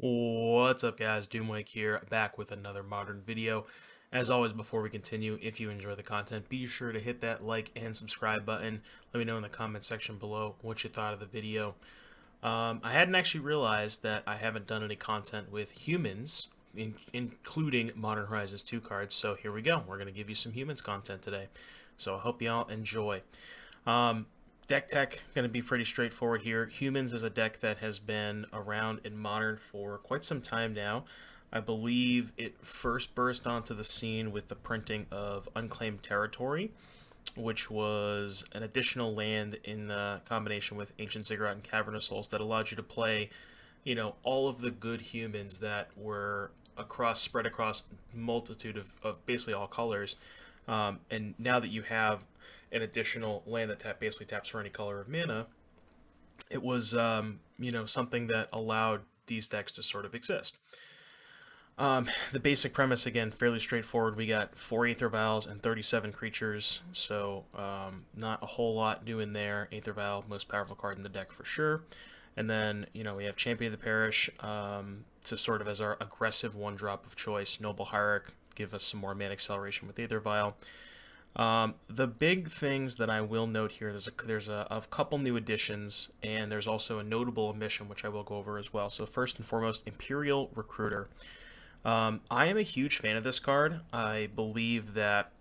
What's up, guys? Doomwake here, back with another modern video. As always, before we continue, if you enjoy the content, be sure to hit that like and subscribe button. Let me know in the comment section below what you thought of the video. I hadn't actually realized that I haven't done any content with humans, including Modern Horizons 2 cards, so here we go. We're going to give you some humans content today. So I hope y'all enjoy. Deck tech going to be pretty straightforward here. Humans is a deck that has been around in Modern for quite some time now. I believe it first burst onto the scene with the printing of Unclaimed Territory, which was an additional land in combination with Ancient Ziggurat and Cavernous Souls that allowed you to play, all of the good humans that were spread across multitude of basically all colors. And now that you have an additional land that basically taps for any color of mana, it was something that allowed these decks to sort of exist. The basic premise, again, fairly straightforward. We got 4 Aether Vials and 37 creatures, so not a whole lot new in there. Aether Vial, most powerful card in the deck for sure. And then, we have Champion of the Parish to sort of as our aggressive one-drop of choice. Noble Hierarch, give us some more mana acceleration with Aether Vial. The big things that I will note here, there's a couple new additions, and there's also a notable omission, which I will go over as well. So first and foremost, Imperial Recruiter. I am a huge fan of this card. I believe that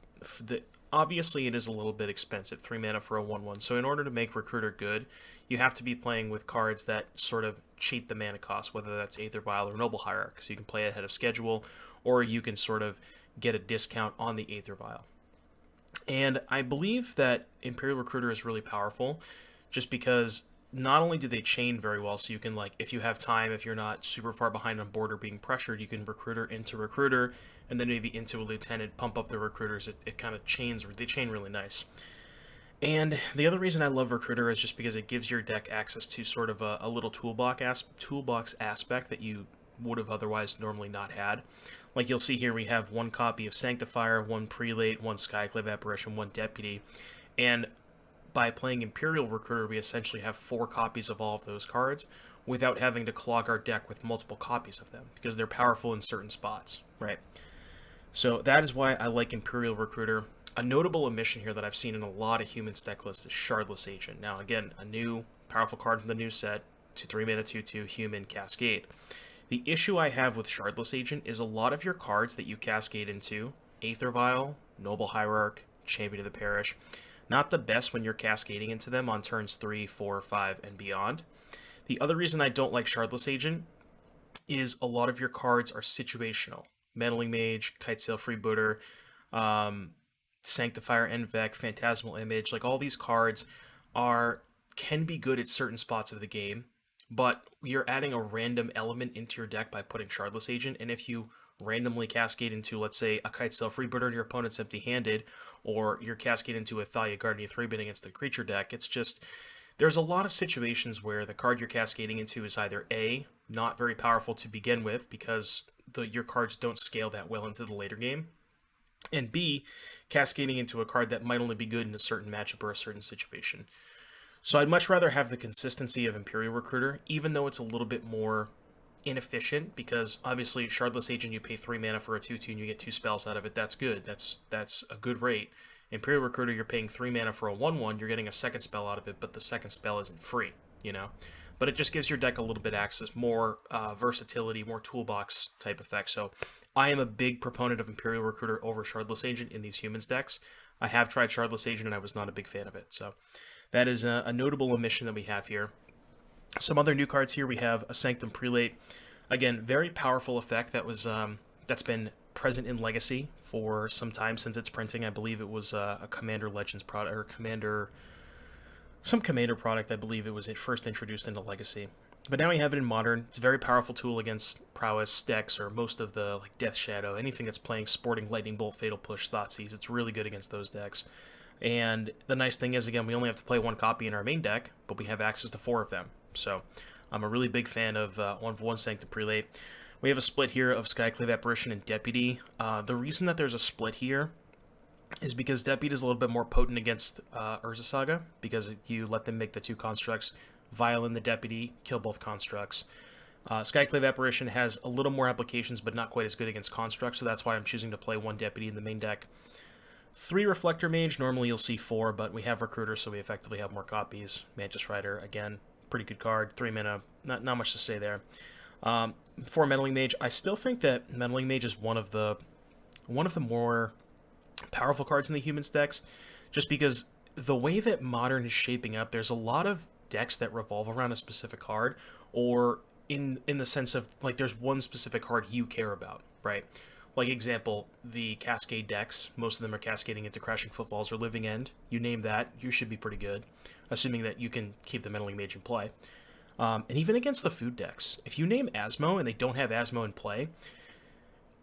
obviously it is a little bit expensive, 3 mana for a 1/1. So in order to make Recruiter good, you have to be playing with cards that sort of cheat the mana cost, whether that's Aether Vial or Noble Hierarch. So you can play ahead of schedule, or you can sort of get a discount on the Aether Vial. And I believe that Imperial Recruiter is really powerful just because not only do they chain very well, so you can, like, if you have time, if you're not super far behind on board or being pressured, you can Recruiter into Recruiter, and then maybe into a Lieutenant, pump up the Recruiters. It kind of chains, they chain really nice. And the other reason I love Recruiter is just because it gives your deck access to sort of a little toolbox aspect that you would have otherwise normally not had. Like you'll see here, we have 1 copy of Sanctifier, 1 Prelate, 1 Skyclave Apparition, 1 Deputy, and by playing Imperial Recruiter, we essentially have 4 copies of all of those cards without having to clog our deck with multiple copies of them, because they're powerful in certain spots, right? So that is why I like Imperial Recruiter. A notable omission here that I've seen in a lot of humans deck lists is Shardless Agent. Now, again, a new powerful card from the new set, 3 mana 2/2 human Cascade. The issue I have with Shardless Agent is a lot of your cards that you cascade into, Aether Vial, Noble Hierarch, Champion of the Parish, not the best when you're cascading into them on turns 3, 4, 5, and beyond. The other reason I don't like Shardless Agent is a lot of your cards are situational. Meddling Mage, Kitesail Freebooter, Sanctifier Envec, Phantasmal Image, like all these cards can be good at certain spots of the game, but you're adding a random element into your deck by putting Shardless Agent, and if you randomly cascade into, let's say, a Kitesail Freebooter and your opponent's empty-handed, or you're cascade into a Thalia Guardian 3-bit against the creature deck, it's just, there's a lot of situations where the card you're cascading into is either A, not very powerful to begin with, because your cards don't scale that well into the later game, and B, cascading into a card that might only be good in a certain matchup or a certain situation. So I'd much rather have the consistency of Imperial Recruiter, even though it's a little bit more inefficient, because obviously Shardless Agent, you pay 3 mana for a 2/2 and you get 2 spells out of it. That's good. That's a good rate. Imperial Recruiter, you're paying 3 mana for a 1/1, you're getting a second spell out of it, but the second spell isn't free, But it just gives your deck a little bit access, more versatility, more toolbox type effect. So I am a big proponent of Imperial Recruiter over Shardless Agent in these humans decks. I have tried Shardless Agent and I was not a big fan of it. So that is a notable omission that we have here. Some other new cards here. We have a Sanctum Prelate. Again, very powerful effect that was that's been present in Legacy for some time since its printing. I believe it was a Commander Legends product, or some Commander product. I believe it was first introduced into Legacy. But now we have it in Modern. It's a very powerful tool against Prowess decks, or most of the, like, Death Shadow, anything that's playing Sporting, Lightning Bolt, Fatal Push, Thoughtseize. It's really good against those decks. And the nice thing is, again, we only have to play 1 copy in our main deck, but we have access to 4 of them. So I'm a really big fan of 1/1 Sanctum Prelate. We have a split here of Skyclave Apparition and Deputy. The reason that there's a split here is because Deputy is a little bit more potent against Urza Saga, because you let them make the 2 constructs, Vial in the Deputy, kill both constructs. Skyclave Apparition has a little more applications, but not quite as good against Construct, so that's why I'm choosing to play 1 Deputy in the main deck. 3 Reflector Mage, normally you'll see 4, but we have Recruiter, so we effectively have more copies. Mantis Rider, again, pretty good card. 3 mana, not much to say there. 4 Meddling Mage, I still think that Meddling Mage is one of the more powerful cards in the Humans decks, just because the way that Modern is shaping up, there's a lot of decks that revolve around a specific card, or in the sense of, like, there's one specific card you care about, right? Like, example, the Cascade decks, most of them are cascading into Crashing Footfalls or Living End. You name that, you should be pretty good, assuming that you can keep the Meddling Mage in play. And even against the food decks, if you name Asmo and they don't have Asmo in play,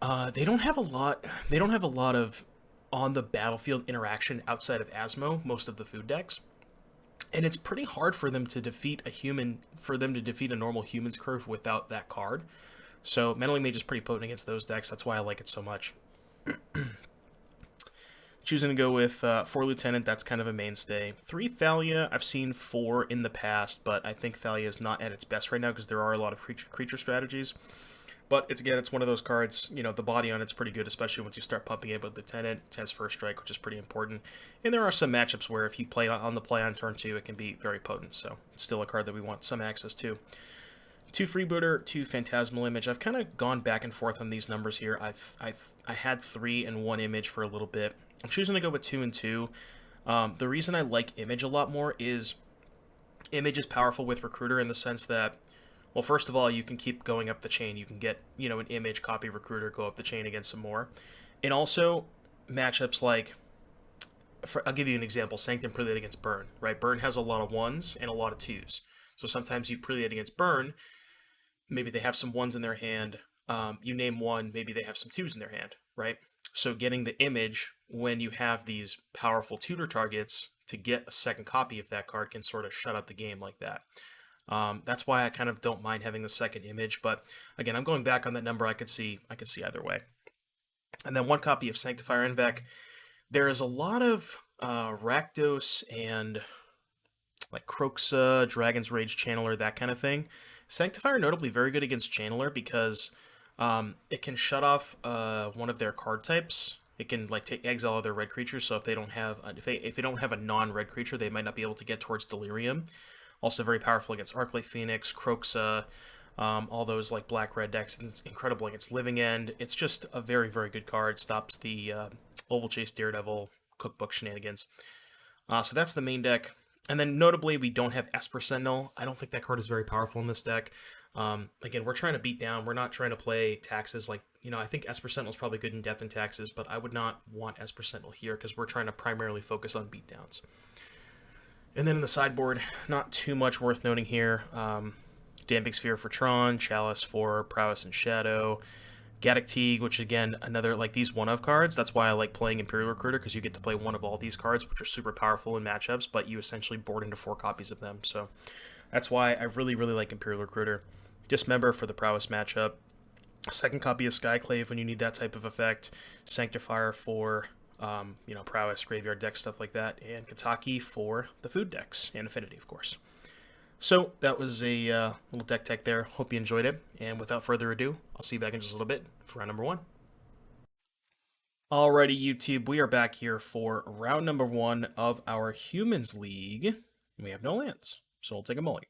they don't have a lot. They don't have a lot of on the battlefield interaction outside of Asmo. Most of the food decks, and it's pretty hard for them to defeat a human, for them to defeat a normal humans curve without that card. So Meddling Mage is pretty potent against those decks. That's why I like it so much. Choosing to go with 4 Lieutenant, that's kind of a mainstay. 3 Thalia, I've seen 4 in the past, but I think Thalia is not at its best right now because there are a lot of creature strategies. But it's one of those cards, you know, the body on it's pretty good, especially once you start pumping it with Lieutenant. It has First Strike, which is pretty important. And there are some matchups where if you play on the play on turn 2, it can be very potent. So it's still a card that we want some access to. 2 Freebooter, 2 Phantasmal Image. I've kind of gone back and forth on these numbers here. I had 3 and 1 Image for a little bit. I'm choosing to go with 2 and 2. The reason I like Image a lot more is Image is powerful with Recruiter in the sense that, well, first of all, you can keep going up the chain. You can get, you know, an Image, copy Recruiter, go up the chain against some more. And also, matchups like, I'll give you an example, Sanctum Prelate against Burn, right? Burn has a lot of 1s and a lot of 2s. So sometimes you Prelate against Burn, maybe they have some 1s in their hand. You name 1, maybe they have some 2s in their hand, right? So getting the Image when you have these powerful tutor targets to get a second copy of that card can sort of shut out the game like that. That's why I kind of don't mind having the second Image, but again, I'm going back on that number. I could see either way. And then 1 copy of Sanctifier Invec. There is a lot of Rakdos and like Kroxa, Dragon's Rage Channeler, that kind of thing. Sanctifier notably very good against Channeler because it can shut off one of their card types. It can like take exile of their red creatures. So if they don't have if they don't have a non-red creature, they might not be able to get towards Delirium. Also very powerful against Arclight Phoenix, Kroxa, all those like black-red decks. It's incredible against Living End. It's just a very, very good card. Stops the Oval Chase Daredevil cookbook shenanigans. So that's the main deck. And then notably, we don't have Esper Sentinel. I don't think that card is very powerful in this deck. Again, we're trying to beat down. We're not trying to play taxes. Like, you know, I think Esper Sentinel is probably good in Death and Taxes, but I would not want Esper Sentinel here because we're trying to primarily focus on beatdowns. And then in the sideboard, not too much worth noting here. Damping Sphere for Tron, Chalice for Prowess and Shadow, Gaddock Teague, which again, another, like these one-of cards. That's why I like playing Imperial Recruiter, because you get to play one of all these cards, which are super powerful in matchups, but you essentially board into 4 copies of them. So that's why I really, really like Imperial Recruiter. Dismember for the Prowess matchup. Second copy of Skyclave when you need that type of effect. Sanctifier for you know, Prowess, Graveyard deck, stuff like that, and Kataki for the food decks, and Affinity, of course. So that was a little deck tech there. Hope you enjoyed it, and without further ado, I'll see you back in just a little bit for round number 1. Alrighty, YouTube, we are back here for round number 1 of our Humans League. We have no lands, so we'll take a mulligan.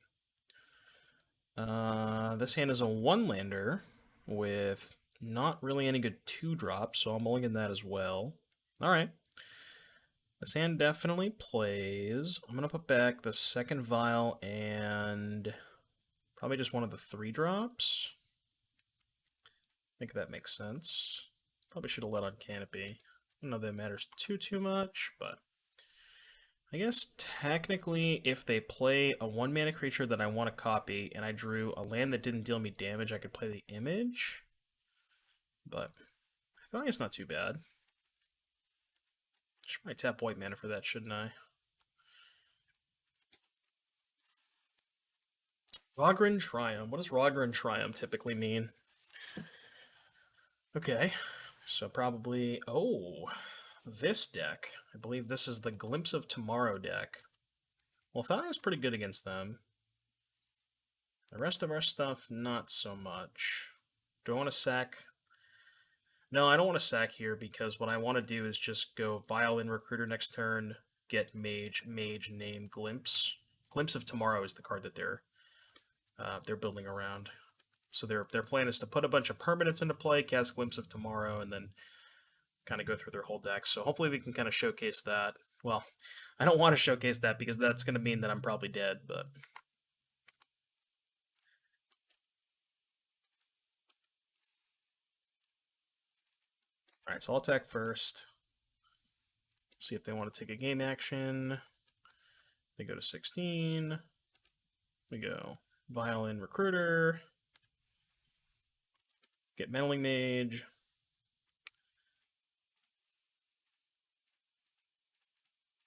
This hand is a 1-lander with not really any good 2-drops, so I'll mulligan that as well. Alright. This hand definitely plays. I'm going to put back the second vial and probably just one of the 3-drops. I think that makes sense. Probably should have let on Canopy. I don't know that matters too much, but I guess technically if they play a 1-mana creature that I want to copy and I drew a land that didn't deal me damage, I could play the Image. But I feel like it's not too bad. Should probably tap white mana for that, shouldn't I? Rogran Triumph. What does Rogran Triumph typically mean? Okay, so probably... Oh, this deck. I believe this is the Glimpse of Tomorrow deck. Well, Thalia's pretty good against them. The rest of our stuff, not so much. Do I want to sack? No, I don't want to sack here because what I want to do is just go Violin Recruiter next turn, get Mage, name Glimpse. Glimpse of Tomorrow is the card that they're building around. So their plan is to put a bunch of permanents into play, cast Glimpse of Tomorrow, and then kind of go through their whole deck. So hopefully we can kind of showcase that. Well, I don't want to showcase that because that's going to mean that I'm probably dead, but... Alright, so I'll attack first. See if they want to take a game action. They go to 16. We go Violin Recruiter. Get Meddling Mage.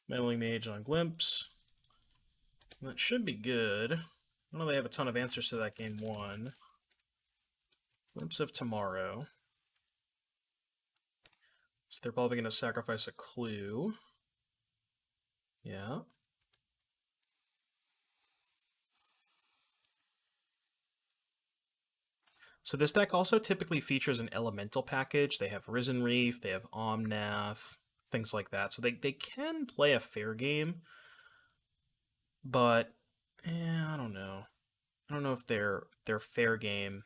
Meddling Mage on Glimpse. That should be good. I know they have a ton of answers to that game 1. Glimpse of Tomorrow. So they're probably going to sacrifice a clue. Yeah. So this deck also typically features an elemental package. They have Risen Reef, they have Omnath, things like that. So they can play a fair game, but I don't know. I don't know if they're fair game.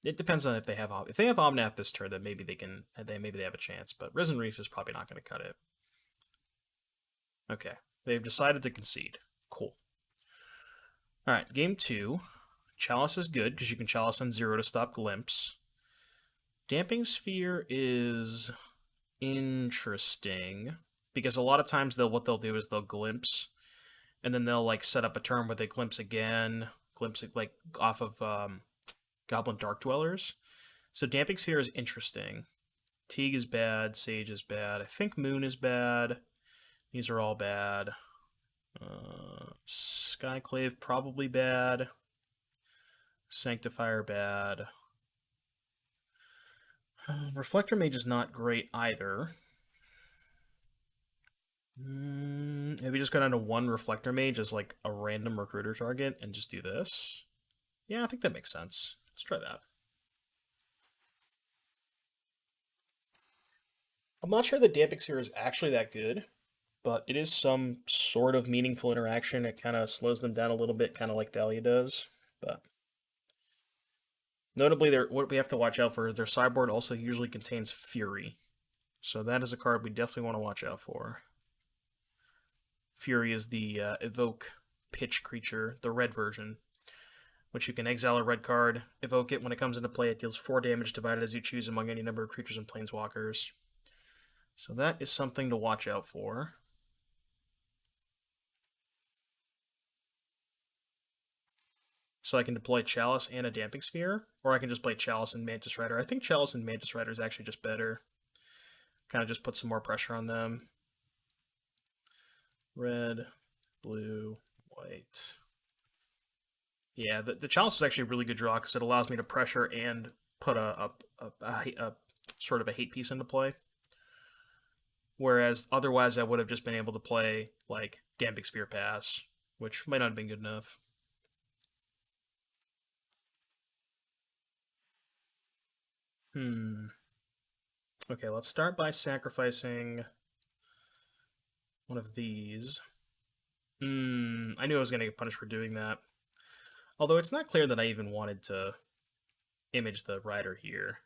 It depends on if they have Omnath this turn, then maybe maybe they have a chance. But Risen Reef is probably not going to cut it. Okay, they've decided to concede. Cool. All right, game 2. Chalice is good because you can Chalice on 0 to stop Glimpse. Damping Sphere is interesting because a lot of times what they'll do is they'll Glimpse, and then they'll like set up a turn where they Glimpse again, Glimpse like off of Goblin Dark Dwellers. So Damping Sphere is interesting. Teague is bad, Sage is bad. I think Moon is bad. These are all bad. Skyclave probably bad. Sanctifier bad. Reflector Mage is not great either. Maybe just go down to 1 Reflector Mage as like a random recruiter target and just do this. Yeah, I think that makes sense. Let's try that. I'm not sure the Damping Sphere is actually that good, but it is some sort of meaningful interaction. It kind of slows them down a little bit, kind of like Dahlia does. But notably, what we have to watch out for is their sideboard also usually contains Fury. So that is a card we definitely want to watch out for. Fury is the evoke pitch creature, the red version, which you can exile a red card, evoke it. When it comes into play, it deals 4 damage divided as you choose among any number of creatures and planeswalkers. So that is something to watch out for. So I can deploy Chalice and a Damping Sphere, or I can just play Chalice and Mantis Rider. I think Chalice and Mantis Rider is actually just better. Kind of just put some more pressure on them. Red, blue, white. Yeah, the Chalice is actually a really good draw because it allows me to pressure and put a sort of a hate piece into play. Whereas otherwise I would have just been able to play like Damping Sphere Pass, which might not have been good enough. Okay, let's start by sacrificing one of these. I knew I was going to get punished for doing that. Although it's not clear that I even wanted to image the rider here.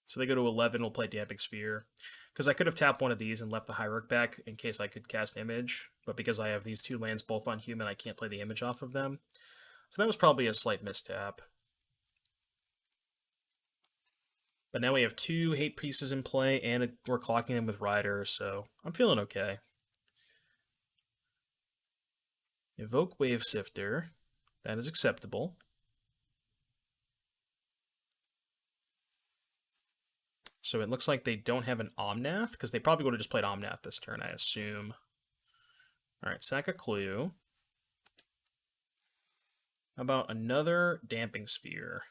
So they go to 11, we'll play Damping Sphere. Because I could have tapped one of these and left the Hierarch back in case I could cast Image, but because I have these 2 lands both on human, I can't play the Image off of them. So that was probably a slight mistap. But now we have 2 hate pieces in play, and we're clocking them with Rider, so I'm feeling okay. Evoke Wave Sifter. That is acceptable. So it looks like they don't have an Omnath, because they probably would have just played Omnath this turn, I assume. Alright, sack a clue. How about another Damping Sphere?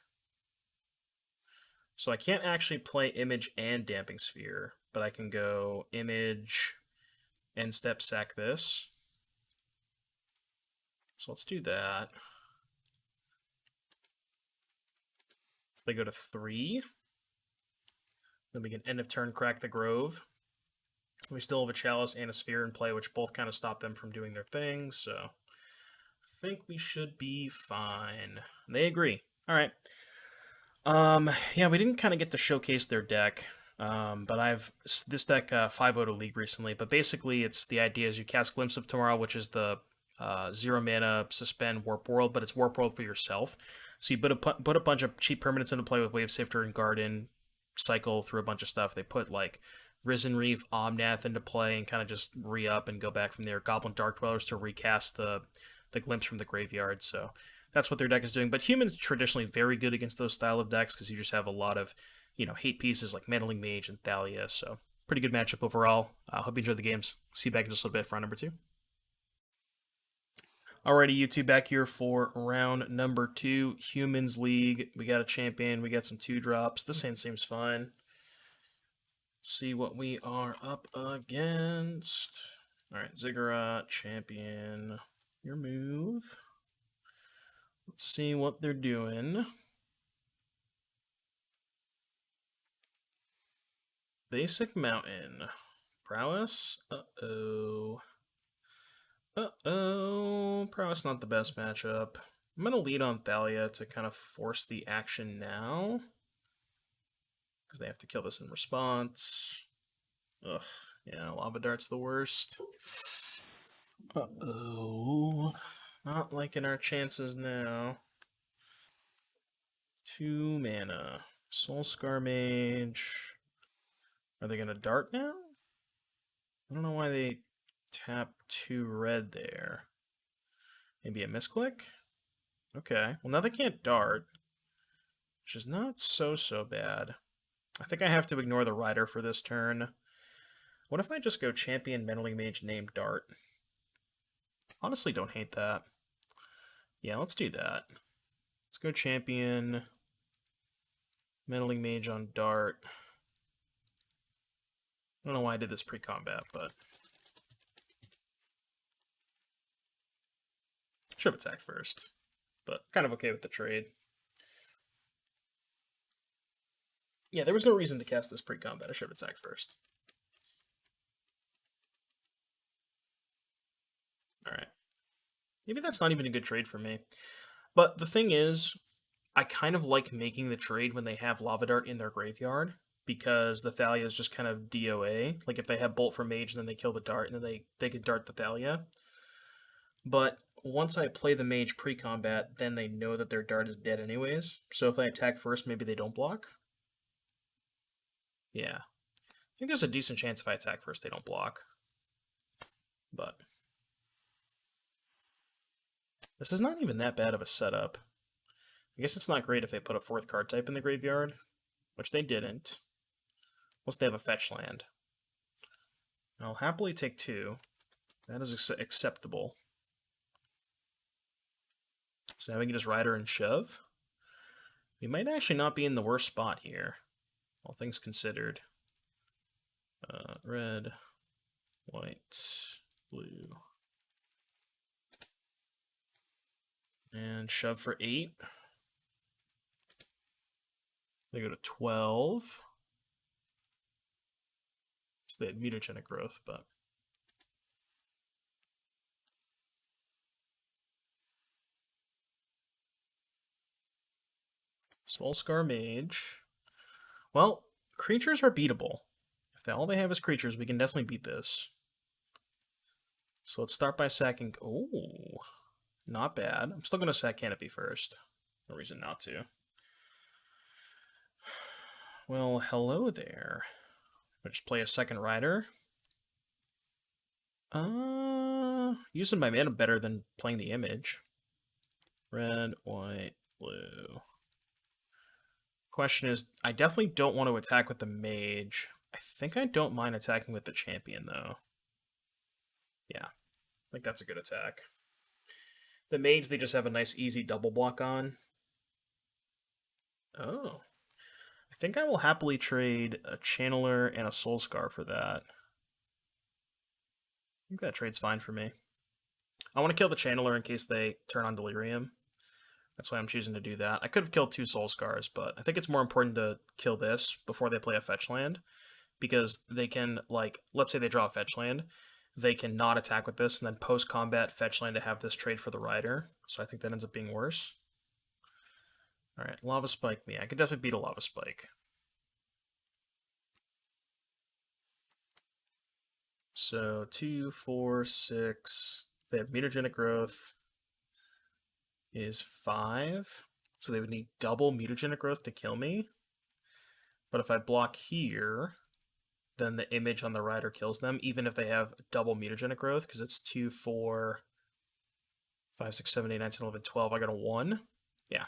So I can't actually play Image and Damping Sphere, but I can go Image, end step, sack this. So let's do that. They go to 3. Then we can end of turn crack the Grove. We still have a Chalice and a Sphere in play, which both kind of stop them from doing their thing, so I think we should be fine. They agree. All right. Yeah, we didn't kind of get to showcase their deck, but I've this deck 5-0 to League recently. But basically, it's the idea is you cast Glimpse of Tomorrow, which is the 0 mana suspend Warp World, but it's Warp World for yourself. So you put a bunch of cheap permanents into play with Wave Sifter and Garden, cycle through a bunch of stuff. They put like Risen Reef, Omnath into play and kind of just re-up and go back from there. Goblin Dark Dwellers to recast the Glimpse from the graveyard. So that's what their deck is doing. But humans traditionally very good against those style of decks because you just have a lot of, hate pieces like Meddling Mage and Thalia. So pretty good matchup overall. Hope you enjoyed the games. See you back in just a little bit for round number 2. Alrighty, YouTube, back here for round number 2, Humans League. We got a champion. We got some 2-drops. This hand seems fine. See what we are up against. Alright, Ziggurat, champion. Your move. Let's see what they're doing. Basic Mountain. Prowess? Uh-oh. Uh-oh. Prowess not the best matchup. I'm going to lead on Thalia to kind of force the action now. Because they have to kill this in response. Ugh. Yeah, Lava Dart's the worst. Uh-oh. Not liking our chances now. 2 mana. Soulscar Mage. Are they going to dart now? I don't know why they tap 2 red there. Maybe a misclick? Okay. Well, now they can't dart, which is not so bad. I think I have to ignore the rider for this turn. What if I just go champion Meddling Mage named Dart? Honestly, don't hate that. Yeah, let's do that. Let's go champion Meddling Mage on Dart. I don't know why I did this pre-combat, but should have attacked first. But kind of okay with the trade. Yeah, there was no reason to cast this pre-combat. I should have attacked first. Alright. Maybe that's not even a good trade for me. But the thing is, I kind of like making the trade when they have Lava Dart in their graveyard, because the Thalia is just kind of DOA. Like if they have Bolt for Mage, and then they kill the Dart, and then they could Dart the Thalia. But once I play the Mage pre-combat, then they know that their Dart is dead anyways. So if I attack first, maybe they don't block. Yeah. I think there's a decent chance if I attack first, they don't block. But this is not even that bad of a setup. I guess it's not great if they put a 4th card type in the graveyard, which they didn't. Unless they have a fetch land. I'll happily take 2. That is acceptable. So now we can just Rider and shove. We might actually not be in the worst spot here, all things considered. Red, white, blue. And shove for 8. They go to 12. So they had mutagenic growth, but Soulscar Mage. Well, creatures are beatable. If all they have is creatures, we can definitely beat this. So let's start by sacking. Oh, not bad. I'm still going to sack Canopy first. No reason not to. Well, hello there. I'll just play a second rider. Using my mana better than playing the image. Red, white, blue. Question is, I definitely don't want to attack with the mage. I think I don't mind attacking with the champion, though. Yeah, I think that's a good attack. The mage, they just have a nice, easy double block on. Oh. I think I will happily trade a Channeler and a Soulscar for that. I think that trade's fine for me. I want to kill the Channeler in case they turn on Delirium. That's why I'm choosing to do that. I could have killed 2 Soul Scars, but I think it's more important to kill this before they play a fetch land, because they can, like, let's say they draw a fetch land, they can not attack with this, and then post-combat fetch land to have this trade for the Rider, so I think that ends up being worse. Alright, Lava Spike me. I could definitely beat a Lava Spike. So 2, 4, 6. They have mutagenic growth is 5. So they would need double mutagenic growth to kill me. But if I block here, then the image on the rider kills them, even if they have double mutagenic growth, because it's 2, 4, 5, 6, 7, 8, 9, 10, 11, 12. I got a 1. Yeah.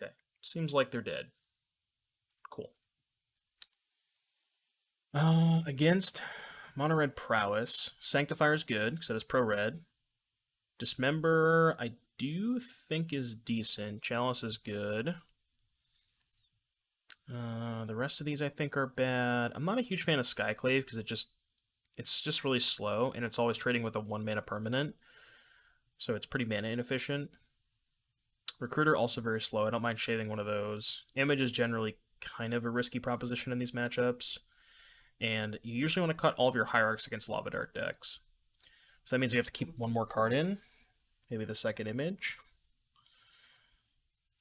Okay. Seems like they're dead. Cool. Against Mono Red Prowess, Sanctifier is good, because that is pro red. Dismember, I do think is decent. Chalice is good. The rest of these I think are bad. I'm not a huge fan of Skyclave because it's just really slow, and it's always trading with a 1 mana permanent, so it's pretty mana inefficient. Recruiter also very slow. I don't mind shaving one of those. Image is generally kind of a risky proposition in these matchups, and you usually want to cut all of your Hierarchs against Lava Dart decks. So that means we have to keep one more card in, maybe the second image.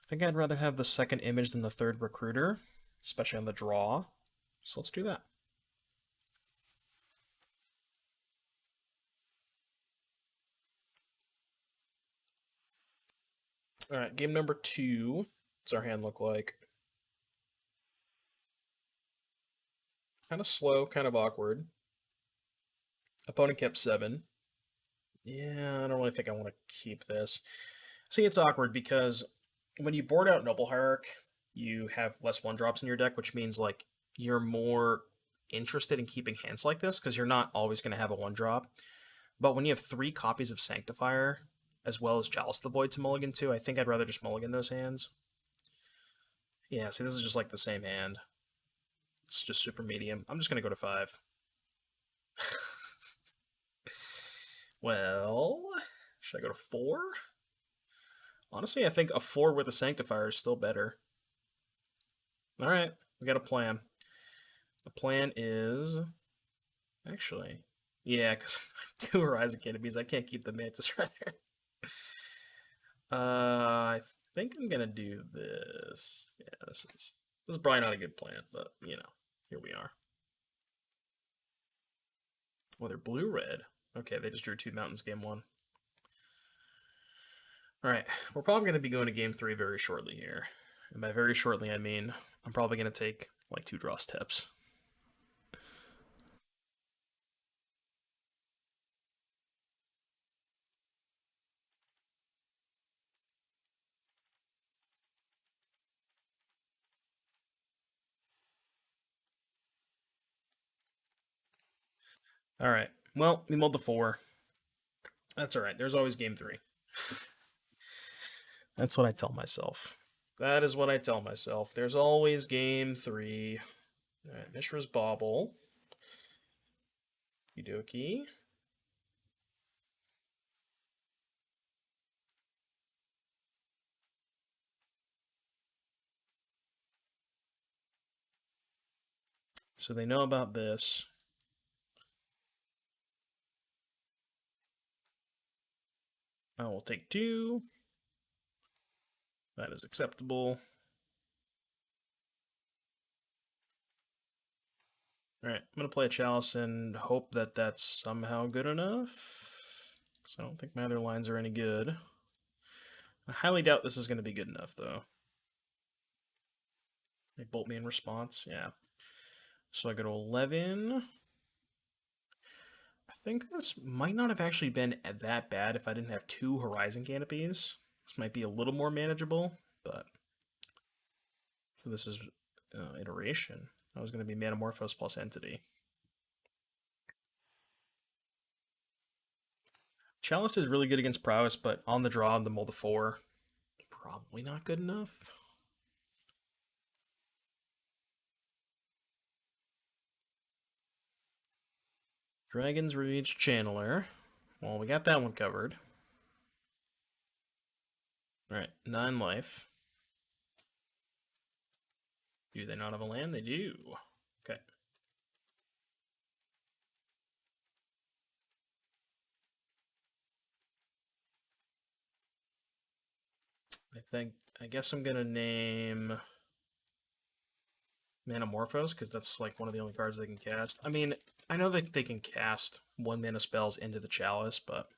I think I'd rather have the second image than the third recruiter, especially on the draw. So let's do that. Alright, game number 2. What's our hand look like? Kind of slow, kind of awkward. Opponent kept 7. Yeah, I don't really think I want to keep this. See, it's awkward because when you board out Noble Hierarch, you have less 1-drops in your deck, which means like you're more interested in keeping hands like this because you're not always going to have a 1-drop. But when you have 3 copies of Sanctifier, as well as Chalice the Void to mulligan to, I think I'd rather just mulligan those hands. Yeah, see, this is just like the same hand. It's just super medium. I'm just going to go to 5. Well, should I go to 4? Honestly, I think a 4 with a Sanctifier is still better. Alright, we got a plan. The plan is... Actually... Yeah, because 2 Horizon Canopies, I can't keep the Mantis Rider. I think I'm gonna do this. Yeah, this is probably not a good plan, but, you know, here we are. Oh, they're blue-red. Okay, they just drew 2 mountains game 1. Alright, we're probably going to be going to game 3 very shortly here. And by very shortly, I mean I'm probably going to take like 2 draw steps. Alright, well, we mulled the 4. That's alright, there's always game 3. That's what I tell myself. That is what I tell myself. There's always game 3. Alright, Mishra's Bauble. Yudoki. So they know about this. I will take 2. That is acceptable. Alright, I'm going to play a Chalice and hope that that's somehow good enough. Because I don't think my other lines are any good. I highly doubt this is going to be good enough, though. They bolt me in response, yeah. So I go to 11. I think this might not have actually been that bad if I didn't have 2 Horizon Canopies. This might be a little more manageable, but... So this is iteration. That was going to be Manamorphose plus Entity. Chalice is really good against Prowess, but on the draw, the mull to 4, probably not good enough. Dragon's Rage Channeler. Well, we got that one covered. Alright, 9 life. Do they not have a land? They do. Okay. I guess I'm gonna name Manamorphose, because that's like one of the only cards they can cast. I mean, I know that they can cast 1-mana spells into the Chalice, but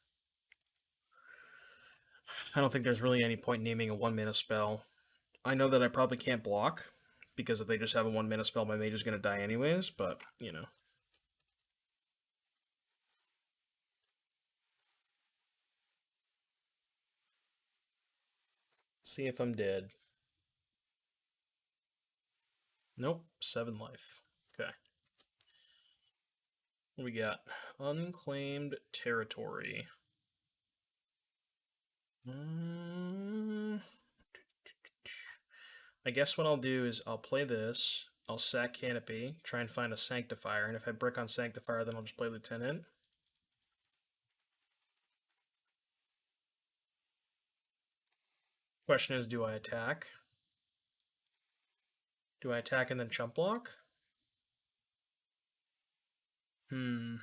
I don't think there's really any point naming a 1-mana spell. I know that I probably can't block, because if they just have a 1-mana spell, my mage is going to die anyways, but, you know. See if I'm dead. Nope, 7 life. Okay. What we got? Unclaimed territory. I guess what I'll do is I'll play this, I'll sack Canopy, try and find a Sanctifier, and if I brick on Sanctifier, then I'll just play Lieutenant. Question is, do I attack? Do I attack and then chump block? I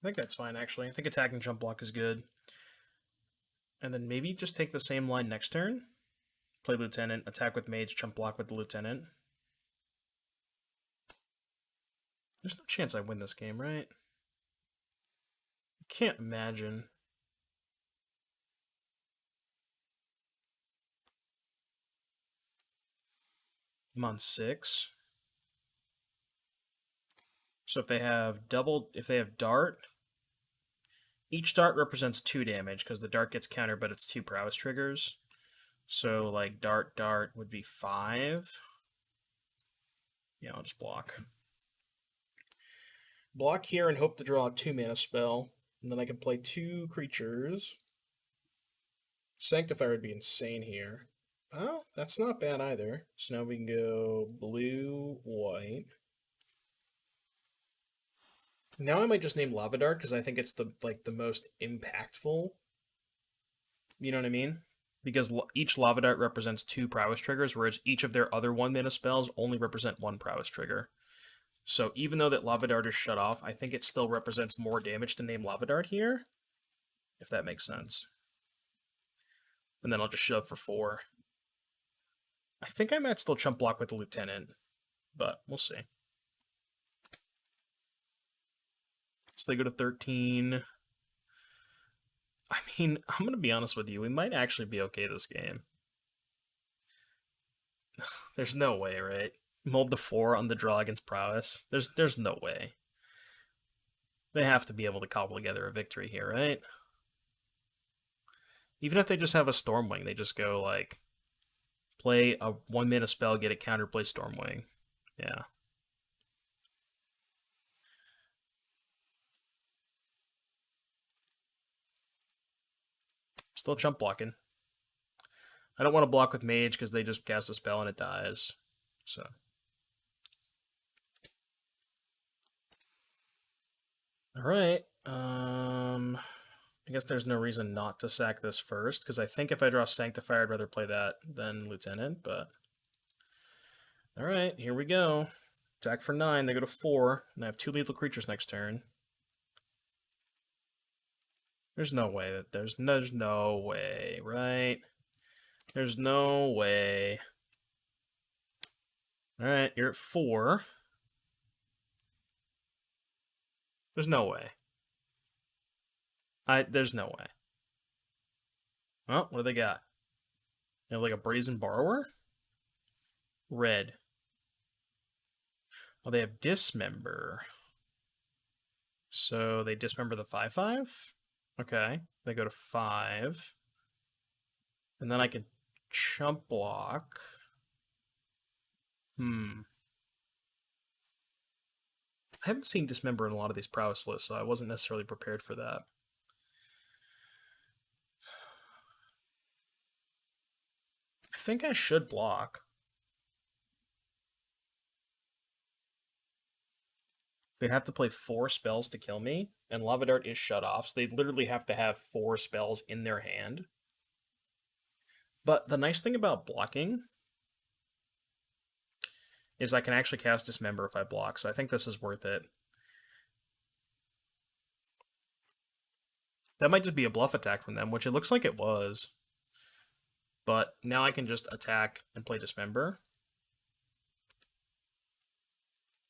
think that's fine, actually. I think attacking chump block is good. And then maybe just take the same line next turn. Play Lieutenant, attack with Mage, chump block with the Lieutenant. There's no chance I win this game, right? I can't imagine. I'm on 6. So if they have dart, each dart represents 2 damage because the dart gets countered, but it's 2 prowess triggers. So like dart would be 5. Yeah, I'll just block. Block here and hope to draw a 2-mana spell, and then I can play 2 creatures. Sanctifier would be insane here. Oh, that's not bad either. So now we can go blue, white. Now I might just name Lava Dart because I think it's the most impactful. You know what I mean? Because each Lava Dart represents 2 prowess triggers, whereas each of their other 1-mana spells only represent 1 prowess trigger. So even though that Lava Dart is shut off, I think it still represents more damage to name Lava Dart here, if that makes sense. And then I'll just shove for 4. I think I might still chump block with the Lieutenant, but we'll see. So they go to 13. I mean, I'm going to be honest with you. We might actually be okay this game. There's no way, right? Mold to 4 on the draw against prowess. There's no way. They have to be able to cobble together a victory here, right? Even if they just have a Stormwing, they just go like play a 1-mana spell, get a counter, play Stormwing. Yeah. Still chump blocking. I don't want to block with Mage because they just cast a spell and it dies. So. Alright. I guess there's no reason not to sack this first, because I think if I draw Sanctifier, I'd rather play that than Lieutenant, but... Alright, here we go. Attack for 9, they go to 4, and I have 2 lethal creatures next turn. There's no way that there's no way, right? There's no way. Alright, you're at 4. There's no way. There's no way. Oh, what do they got? They have like a Brazen Borrower? Red. Oh, they have Dismember. So they dismember the 5/5? Okay. They go to 5. And then I can chump block. I haven't seen Dismember in a lot of these prowess lists, so I wasn't necessarily prepared for that. I think I should block. They'd have to play 4 spells to kill me, and Lava Dart is shut off, so they literally have to have 4 spells in their hand. But the nice thing about blocking is I can actually cast Dismember if I block, so I think this is worth it. That might just be a bluff attack from them, which it looks like it was. But now I can just attack and play Dismember.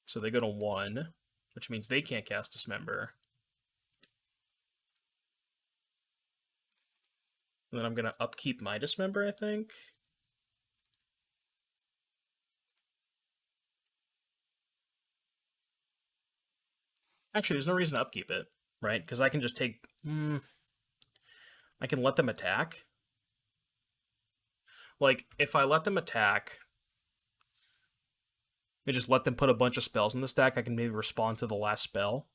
So they go to 1, which means they can't cast Dismember. And then I'm going to upkeep my Dismember, I think. Actually, there's no reason to upkeep it, right? Because I can just take... I can let them attack. Like, if I let them attack, I just let them put a bunch of spells in the stack, I can maybe respond to the last spell.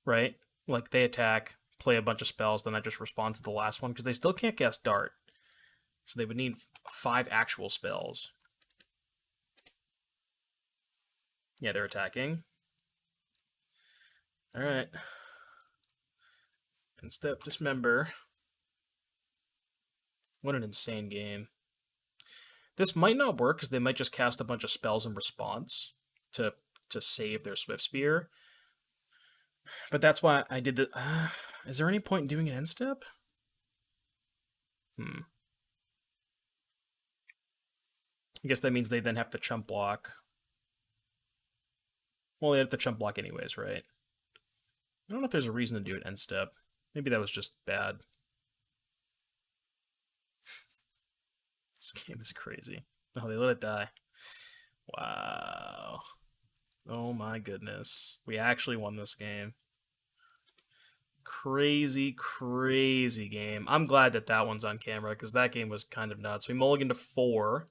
Right? Like, they attack, play a bunch of spells, then I just respond to the last one, because they still can't cast Dart. So they would need 5 actual spells. Yeah, they're attacking. Alright. And step Dismember. What an insane game. This might not work, because they might just cast a bunch of spells in response to save their Swift Spear. But that's why I did the... is there any point in doing an end step? I guess that means they then have to chump block. Well, they have to chump block anyways, right? I don't know if there's a reason to do an end step. Maybe that was just bad. This game is crazy. Oh, they let it die. Wow. Oh my goodness. We actually won this game. Crazy, crazy game. I'm glad that that one's on camera, because that game was kind of nuts. We mulliganed to 4,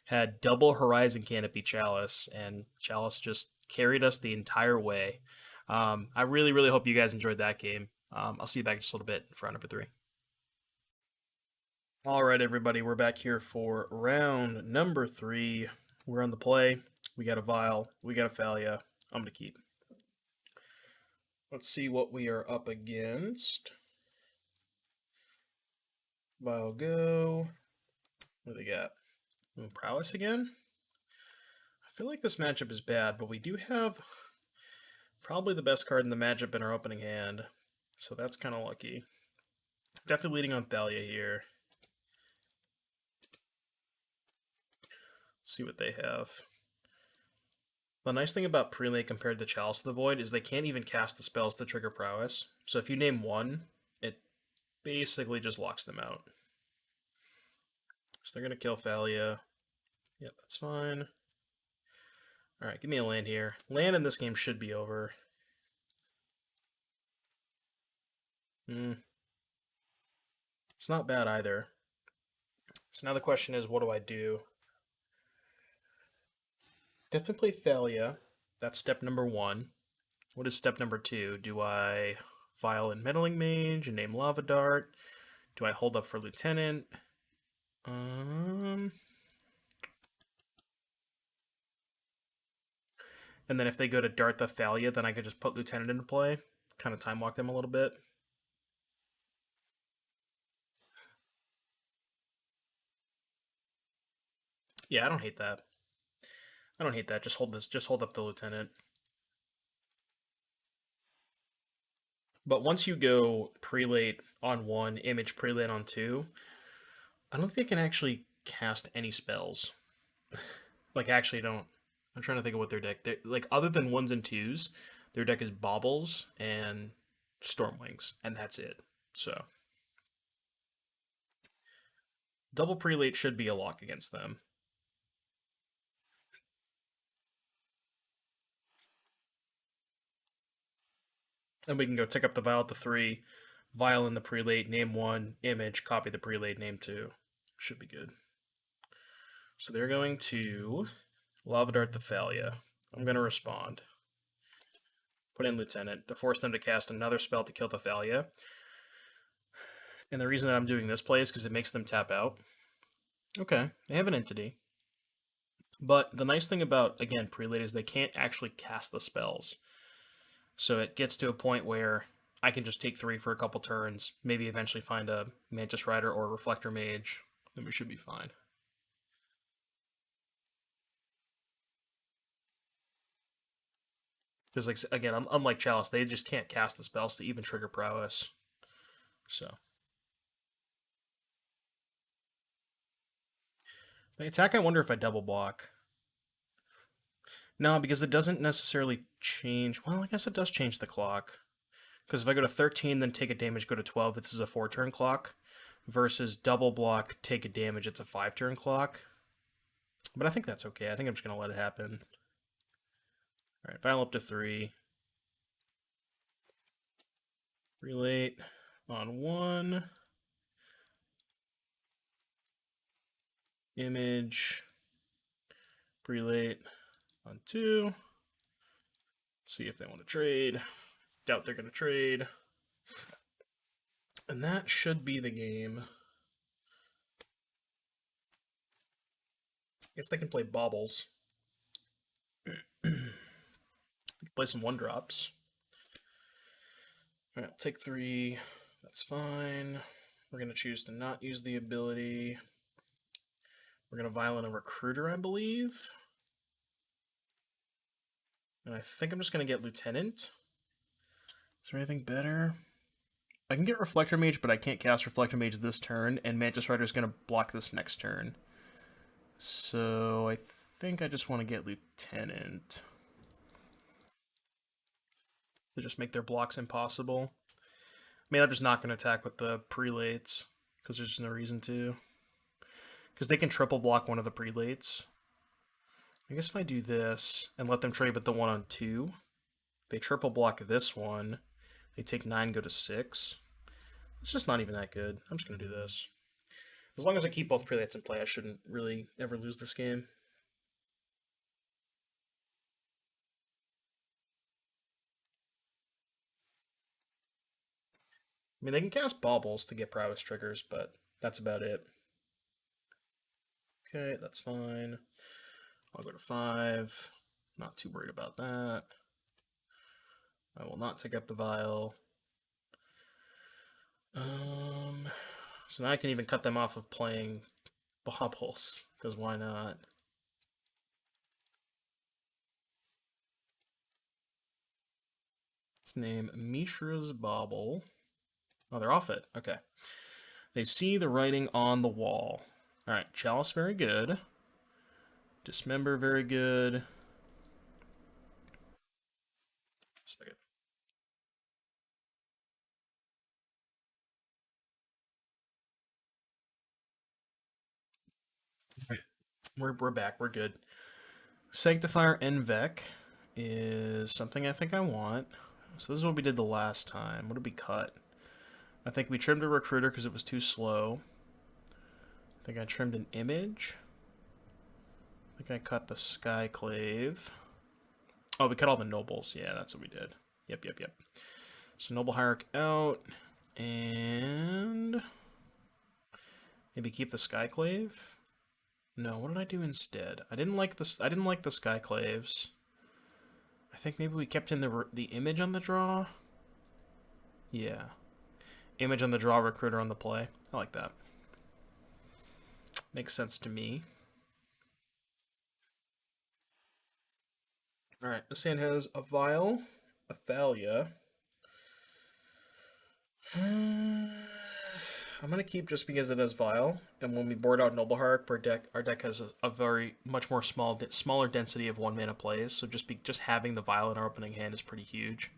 had double Horizon Canopy Chalice, and Chalice just carried us the entire way. I really, really hope you guys enjoyed that game. I'll see you back in just a little bit for round number 3. All right, everybody, we're back here for round number 3. We're on the play. We got a Vial. We got a Thalia. I'm going to keep. Let's see what we are up against. Vial go. What do they got? Prowess again? I feel like this matchup is bad, but we do have probably the best card in the matchup in our opening hand. So that's kind of lucky. Definitely leading on Thalia here. Let's see what they have. The nice thing about Prelate compared to Chalice of the Void is they can't even cast the spells to trigger Prowess. So if you name 1, it basically just locks them out. So they're going to kill Thalia. Yep, that's fine. Alright, give me a land here. Land in this game should be over. It's not bad either. So now the question is, what do I do? Definitely play Thalia. That's step number 1. What is step number 2? Do I Vial and Meddling Mage and name Lava Dart? Do I hold up for Lieutenant? And then if they go to Dart the Thalia, then I could just put Lieutenant into play. Kind of time walk them a little bit. Yeah, I don't hate that. I don't hate that. Just hold this. Just hold up the Lieutenant. But once you go Prelate on 1, Image Prelate on 2, I don't think I can actually cast any spells. Like, actually don't. I'm trying to think of what their deck... like, other than 1s and 2s, their deck is Baubles and Stormwings, and that's it. So, double Prelate should be a lock against them. And we can go tick up the Vial to 3, Vial in the Prelate, name 1, Image, copy the Prelate, name 2. Should be good. So they're going to Lava Dart the Thalia. I'm going to respond. Put in Lieutenant to force them to cast another spell to kill the Thalia. And the reason that I'm doing this play is because it makes them tap out. Okay, they have an entity. But the nice thing about, again, Prelate is they can't actually cast the spells. So it gets to a point where I can just take 3 for a couple turns, maybe eventually find a Mantis Rider or a Reflector Mage, then we should be fine. Because, like, again, unlike Chalice, they just can't cast the spells to even trigger prowess. So. The attack, I wonder if I double block. No, because it doesn't necessarily change. Well, I guess it does change the clock. Because if I go to 13, then take a damage, go to 12, this is a 4-turn clock. Versus double block, take a damage, it's a 5-turn clock. But I think that's okay. I think I'm just going to let it happen. Alright, vial up to 3. Prelate on 1. Image. Prelate on 2. See if they want to trade. Doubt they're going to trade. And that should be the game. I guess they can play baubles. Play some 1-drops. Alright, I'll take 3. That's fine. We're going to choose to not use the ability. We're going to violent a recruiter, I believe. And I think I'm just going to get Lieutenant. Is there anything better? I can get Reflector Mage, but I can't cast Reflector Mage this turn, and Mantis Rider is going to block this next turn. So I think I just want to get Lieutenant. To just make their blocks impossible. I mean, I'm just not going to attack with the Prelates, because there's just no reason to. Because they can triple block one of the Prelates. I guess if I do this, and let them trade with the 1 on 2, they triple block this one, they take 9, go to 6. It's just not even that good. I'm just going to do this. As long as I keep both Prelates in play, I shouldn't really ever lose this game. I mean, they can cast Baubles to get prowess triggers, but that's about it. Okay, that's fine. I'll go to 5. Not too worried about that. I will not take up the vial. So now I can even cut them off of playing Baubles, because why not? Name Mishra's Bauble. Oh, they're off it. Okay. They see the writing on the wall. Alright, Chalice, very good. Dismember, very good. Second. Right. We're back. We're good. Sanctifier Envec is something I think I want. So this is what we did the last time. What did we cut? I think we trimmed a recruiter because it was too slow. I think I trimmed an image. I think I cut the Skyclave. Oh, we cut all the nobles. Yeah, that's what we did. Yep. So Noble Hierarch out. And maybe keep the Skyclave. No, what did I do instead? I didn't like the Skyclaves. I think maybe we kept in the image on the draw. Yeah. Image on the draw, recruiter on the play. I like that. Makes sense to me. Alright, this hand has a Vial, a Thalia. I'm going to keep just because it has Vial, and when we board out Noble Hierarch, our deck has a very much more smaller density of 1-mana plays, so just having the Vial in our opening hand is pretty huge.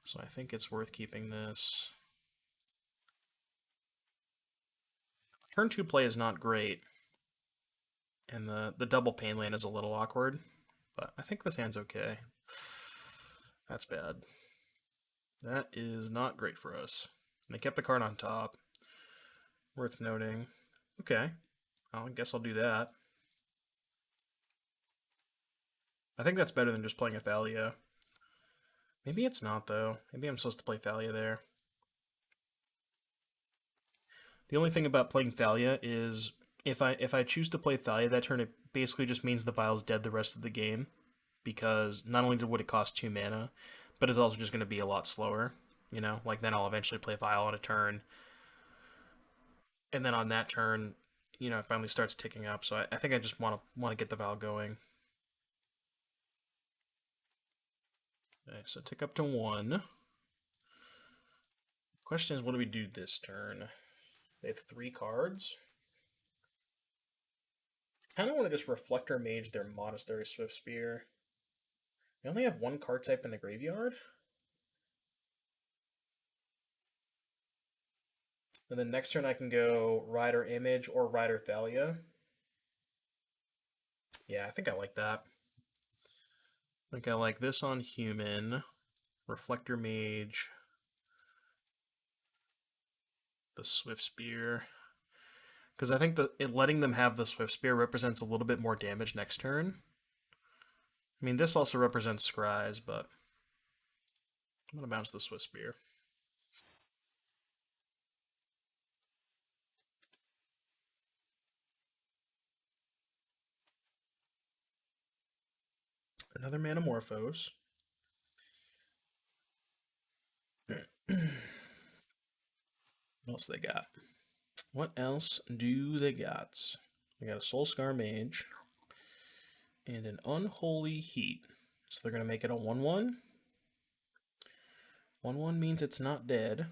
So I think it's worth keeping this. Turn 2 play is not great, and the double pain land is a little awkward, but I think this hand's okay. That's bad. That is not great for us. And they kept the card on top. Worth noting. Okay. Well, I guess I'll do that. I think that's better than just playing a Thalia. Maybe it's not, though. Maybe I'm supposed to play Thalia there. The only thing about playing Thalia is if I choose to play Thalia that turn, it basically just means the Vial's dead the rest of the game. Because not only would it cost 2 mana, but it's also just going to be a lot slower. You know, like then I'll eventually play Vial on a turn, and then on that turn, you know, it finally starts ticking up. So I think I just want to get the Vial going. Okay, so tick up to 1. Question is, what do we do this turn? They have 3 cards. Kind of want to just Reflector Mage their Monastery Swift Spear. They only have 1 card type in the graveyard. And then next turn I can go Rider Image or Rider Thalia. Yeah, I think I like that. I think I like this on human. Reflector Mage. The Swift Spear. Because I think that letting them have the Swift Spear represents a little bit more damage next turn. I mean, this also represents Scries, but I'm going to bounce the Swift Spear. Another Manamorphose. What else they got? What else do they got? They got a Soulscar Mage and an Unholy Heat. So they're going to make it a 1-1. 1-1 means it's not dead.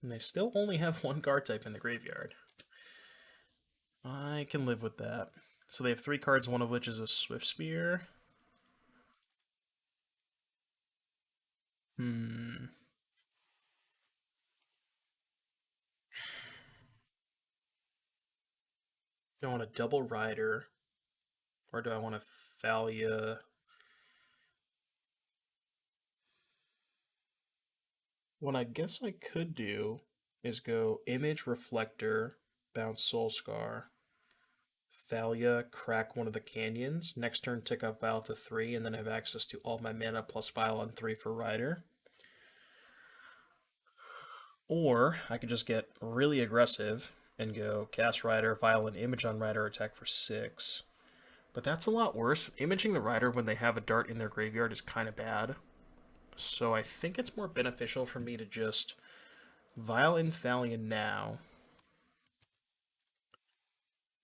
And they still only have 1 card type in the graveyard. I can live with that. So they have 3 cards, one of which is a Swift Spear. Do I want a double Rider? Or do I want a Thalia? What I guess I could do is go Image Reflector, bounce Soulscar, Thalia, crack one of the canyons. Next turn, tick up Vial to 3, and then have access to all my mana plus Vial on 3 for Rider. Or I could just get really aggressive and go cast Rider, Vial, and Image on Rider, attack for 6. But that's a lot worse. Imaging the Rider when they have a dart in their graveyard is kind of bad. So I think it's more beneficial for me to just Vial in Thalia now.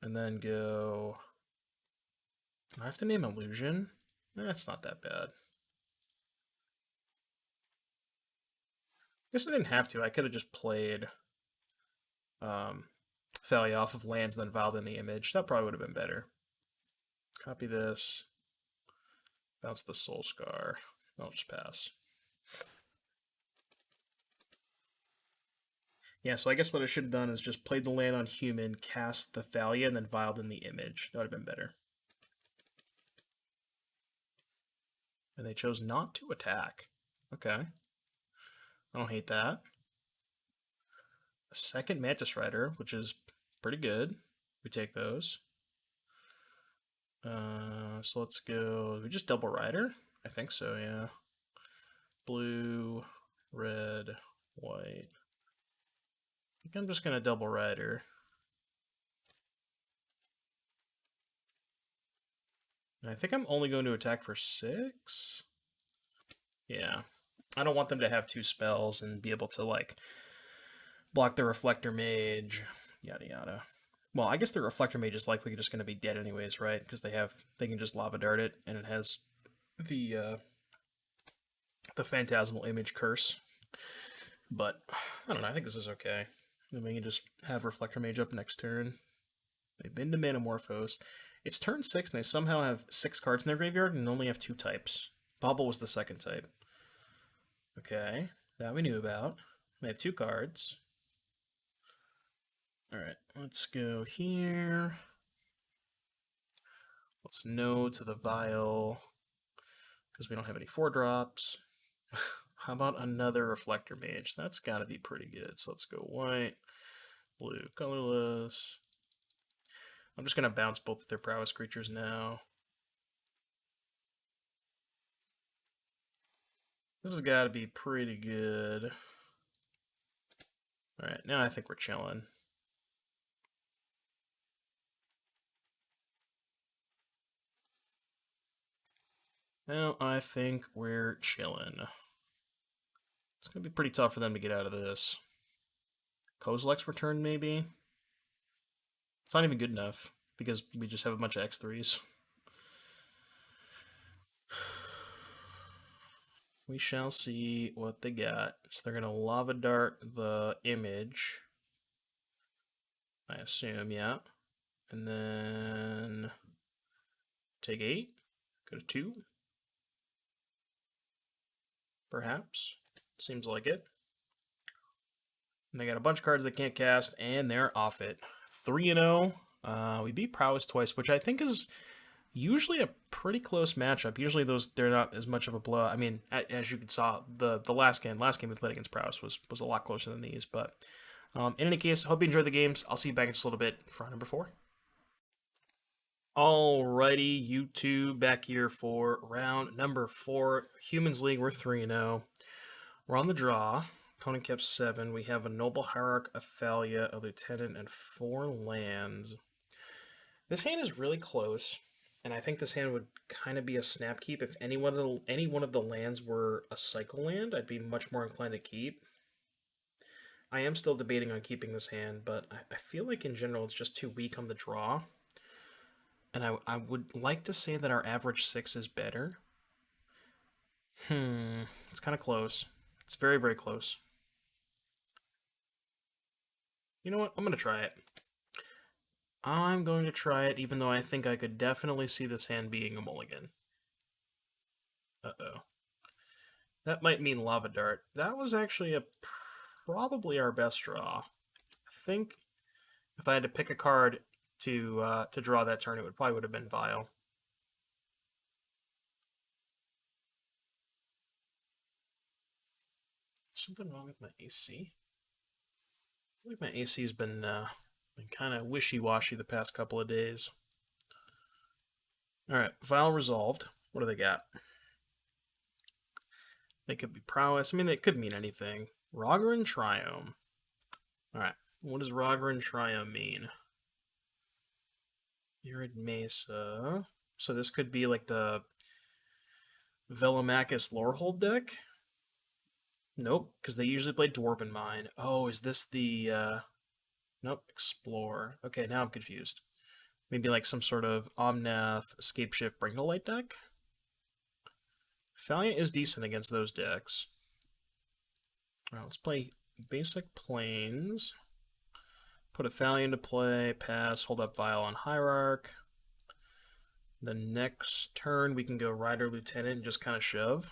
And then go... I have to name Illusion? That's not that bad. Guess I didn't have to. I could have just played Thalia off of lands, then Vialed in the Image. That probably would have been better. Copy this. Bounce the Soulscar. I'll just pass. Yeah, so I guess what I should have done is just played the land on human, cast the Thalia, and then Vialed in the Image. That would have been better. And they chose not to attack. Okay. I don't hate that. A second Mantis Rider, which is pretty good. We take those. So let's go. We just double Rider? I think so, yeah. Blue, red, white. I think I'm just going to double Rider. And I think I'm only going to attack for 6? Yeah. I don't want them to have 2 spells and be able to, like, block the Reflector Mage, yada yada. Well, I guess the Reflector Mage is likely just going to be dead anyways, right? Because they can just Lava Dart it, and it has the Phantasmal Image Curse. But, I don't know, I think this is okay. Then we can just have Reflector Mage up next turn. They've been to Manamorphose. It's turn 6, and they somehow have 6 cards in their graveyard and only have 2 types. Bobble was the second type. Okay, that we knew about. They have 2 cards. Alright, let's go here. Let's no to the Vial, because we don't have any 4-drops. How about another Reflector Mage? That's got to be pretty good. So let's go white, blue, colorless. I'm just going to bounce both of their prowess creatures now. This has got to be pretty good. Alright, now I think we're chilling. Now I think we're chilling. It's going to be pretty tough for them to get out of this. Kozilek's return, maybe? It's not even good enough, because we just have a bunch of X3s. We shall see what they got. So they're going to Lava Dart the image. I assume, yeah. And then take 8. Go to 2. Perhaps. Seems like it. And they got a bunch of cards they can't cast, and they're off it. 3-0. We beat Prowess twice, which I think is usually a pretty close matchup. Usually they're not as much of a blowout. I mean, as you saw, the last game we played against Prowess was a lot closer than these. But in any case, hope you enjoyed the games. I'll see you back in just a little bit for round number 4. Alrighty, YouTube, back here for round number 4. Humans League, we're 3-0. We're on the draw. Opponent kept 7. We have a Noble Hierarch, a Thalia, a Lieutenant, and 4 lands. This hand is really close, and I think this hand would kind of be a snap keep. If any one of the lands were a cycle land, I'd be much more inclined to keep. I am still debating on keeping this hand, but I feel like in general it's just too weak on the draw. And I would like to say that our average 6 is better. It's kind of close. It's very, very close. You know what? I'm going to try it. I'm going to try it, even though I think I could definitely see this hand being a mulligan. Uh-oh. That might mean Lava Dart. That was actually probably our best draw. I think if I had to pick a card to draw that turn, it probably would have been Vile. Something wrong with my AC? I feel like my AC's been kind of wishy-washy the past couple of days. All right, Vile resolved. What do they got? They could be Prowess. I mean, they could mean anything. Roggerin Triome. All right, what does Roggerin Triome mean? Arid Mesa. So this could be like the Velomachus Lorehold deck? Nope, because they usually play Dwarven Mine. Oh, is this the... Nope, Explore. Okay, now I'm confused. Maybe like some sort of Omnath, Escape Shift, Bring to Light deck? Thalia is decent against those decks. Alright, let's play basic Plains. Put a Thalia into play, pass, hold up Vile on Hierarch. The next turn, we can go Rider Lieutenant and just kind of shove.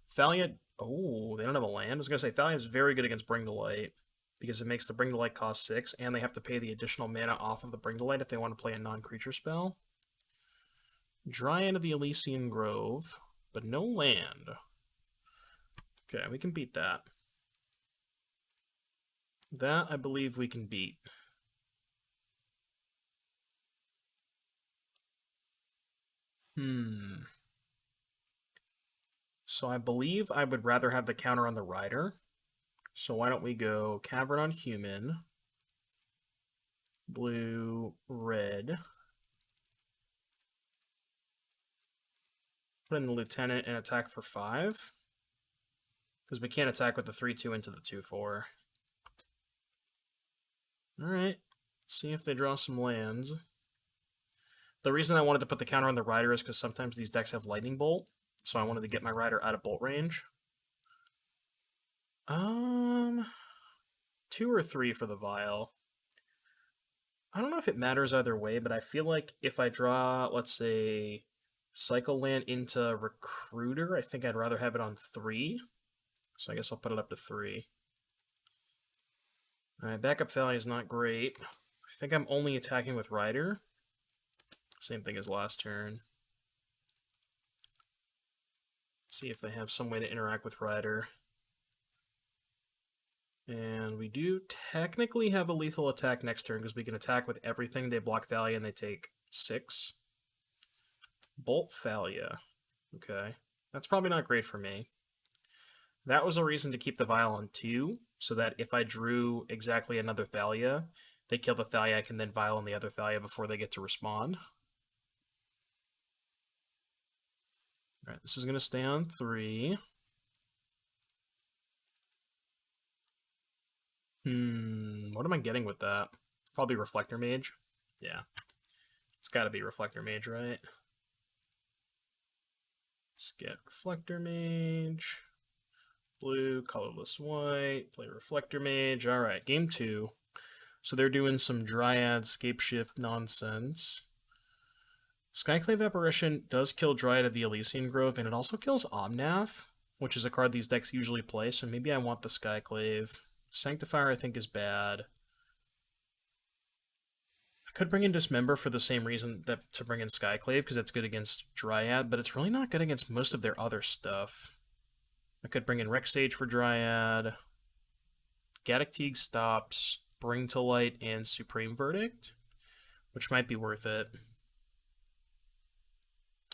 Thalia... Oh, they don't have a land? I was going to say, Thalia is very good against Bring to Light, because it makes the Bring to Light cost 6, and they have to pay the additional mana off of the Bring to Light if they want to play a non-creature spell. Dryad of the Elysian Grove, but no land. Okay, we can beat that. That, I believe we can beat. So I believe I would rather have the counter on the Rider. So why don't we go Cavern on Human, blue, red. Put in the Lieutenant and attack for 5. Because we can't attack with the 3-2 into the 2-4. Alright, let's see if they draw some lands. The reason I wanted to put the counter on the Rider is because sometimes these decks have Lightning Bolt, so I wanted to get my Rider out of bolt range. 2 or 3 for the Vile. I don't know if it matters either way, but I feel like if I draw, let's say, Cycle Land into Recruiter, I think I'd rather have it on 3. So I guess I'll put it up to 3. Alright, backup Thalia is not great. I think I'm only attacking with Rider. Same thing as last turn. Let's see if they have some way to interact with Rider. And we do technically have a lethal attack next turn because we can attack with everything. They block Thalia and they take 6. Bolt Thalia. Okay. That's probably not great for me. That was a reason to keep the Vile on 2, so that if I drew exactly another Thalia, they kill the Thalia, I can then Vile on the other Thalia before they get to respond. 2 or 3 for the Vile. I don't know if it matters either way, but I feel like if I draw, let's say, Cycle Land into Recruiter, I think I'd rather have it on 3. So I guess I'll put it up to 3. Alright, backup Thalia is not great. I think I'm only attacking with Rider. Alright, this is going to stay on 3. What am I getting with that? Probably Reflector Mage. Yeah. It's got to be Reflector Mage, right? Let's get Reflector Mage. Blue, colorless white. Play Reflector Mage. Alright, game 2. So they're doing some Dryad Scape Shift nonsense. Skyclave Apparition does kill Dryad of the Elysian Grove, and it also kills Omnath, which is a card these decks usually play, so maybe I want the Skyclave. Sanctifier I think is bad. I could bring in Dismember for the same reason that to bring in Skyclave, because it's good against Dryad, but it's really not good against most of their other stuff. I could bring in Rex Sage for Dryad. Gaddock Teague stops Bring to Light and Supreme Verdict, which might be worth it.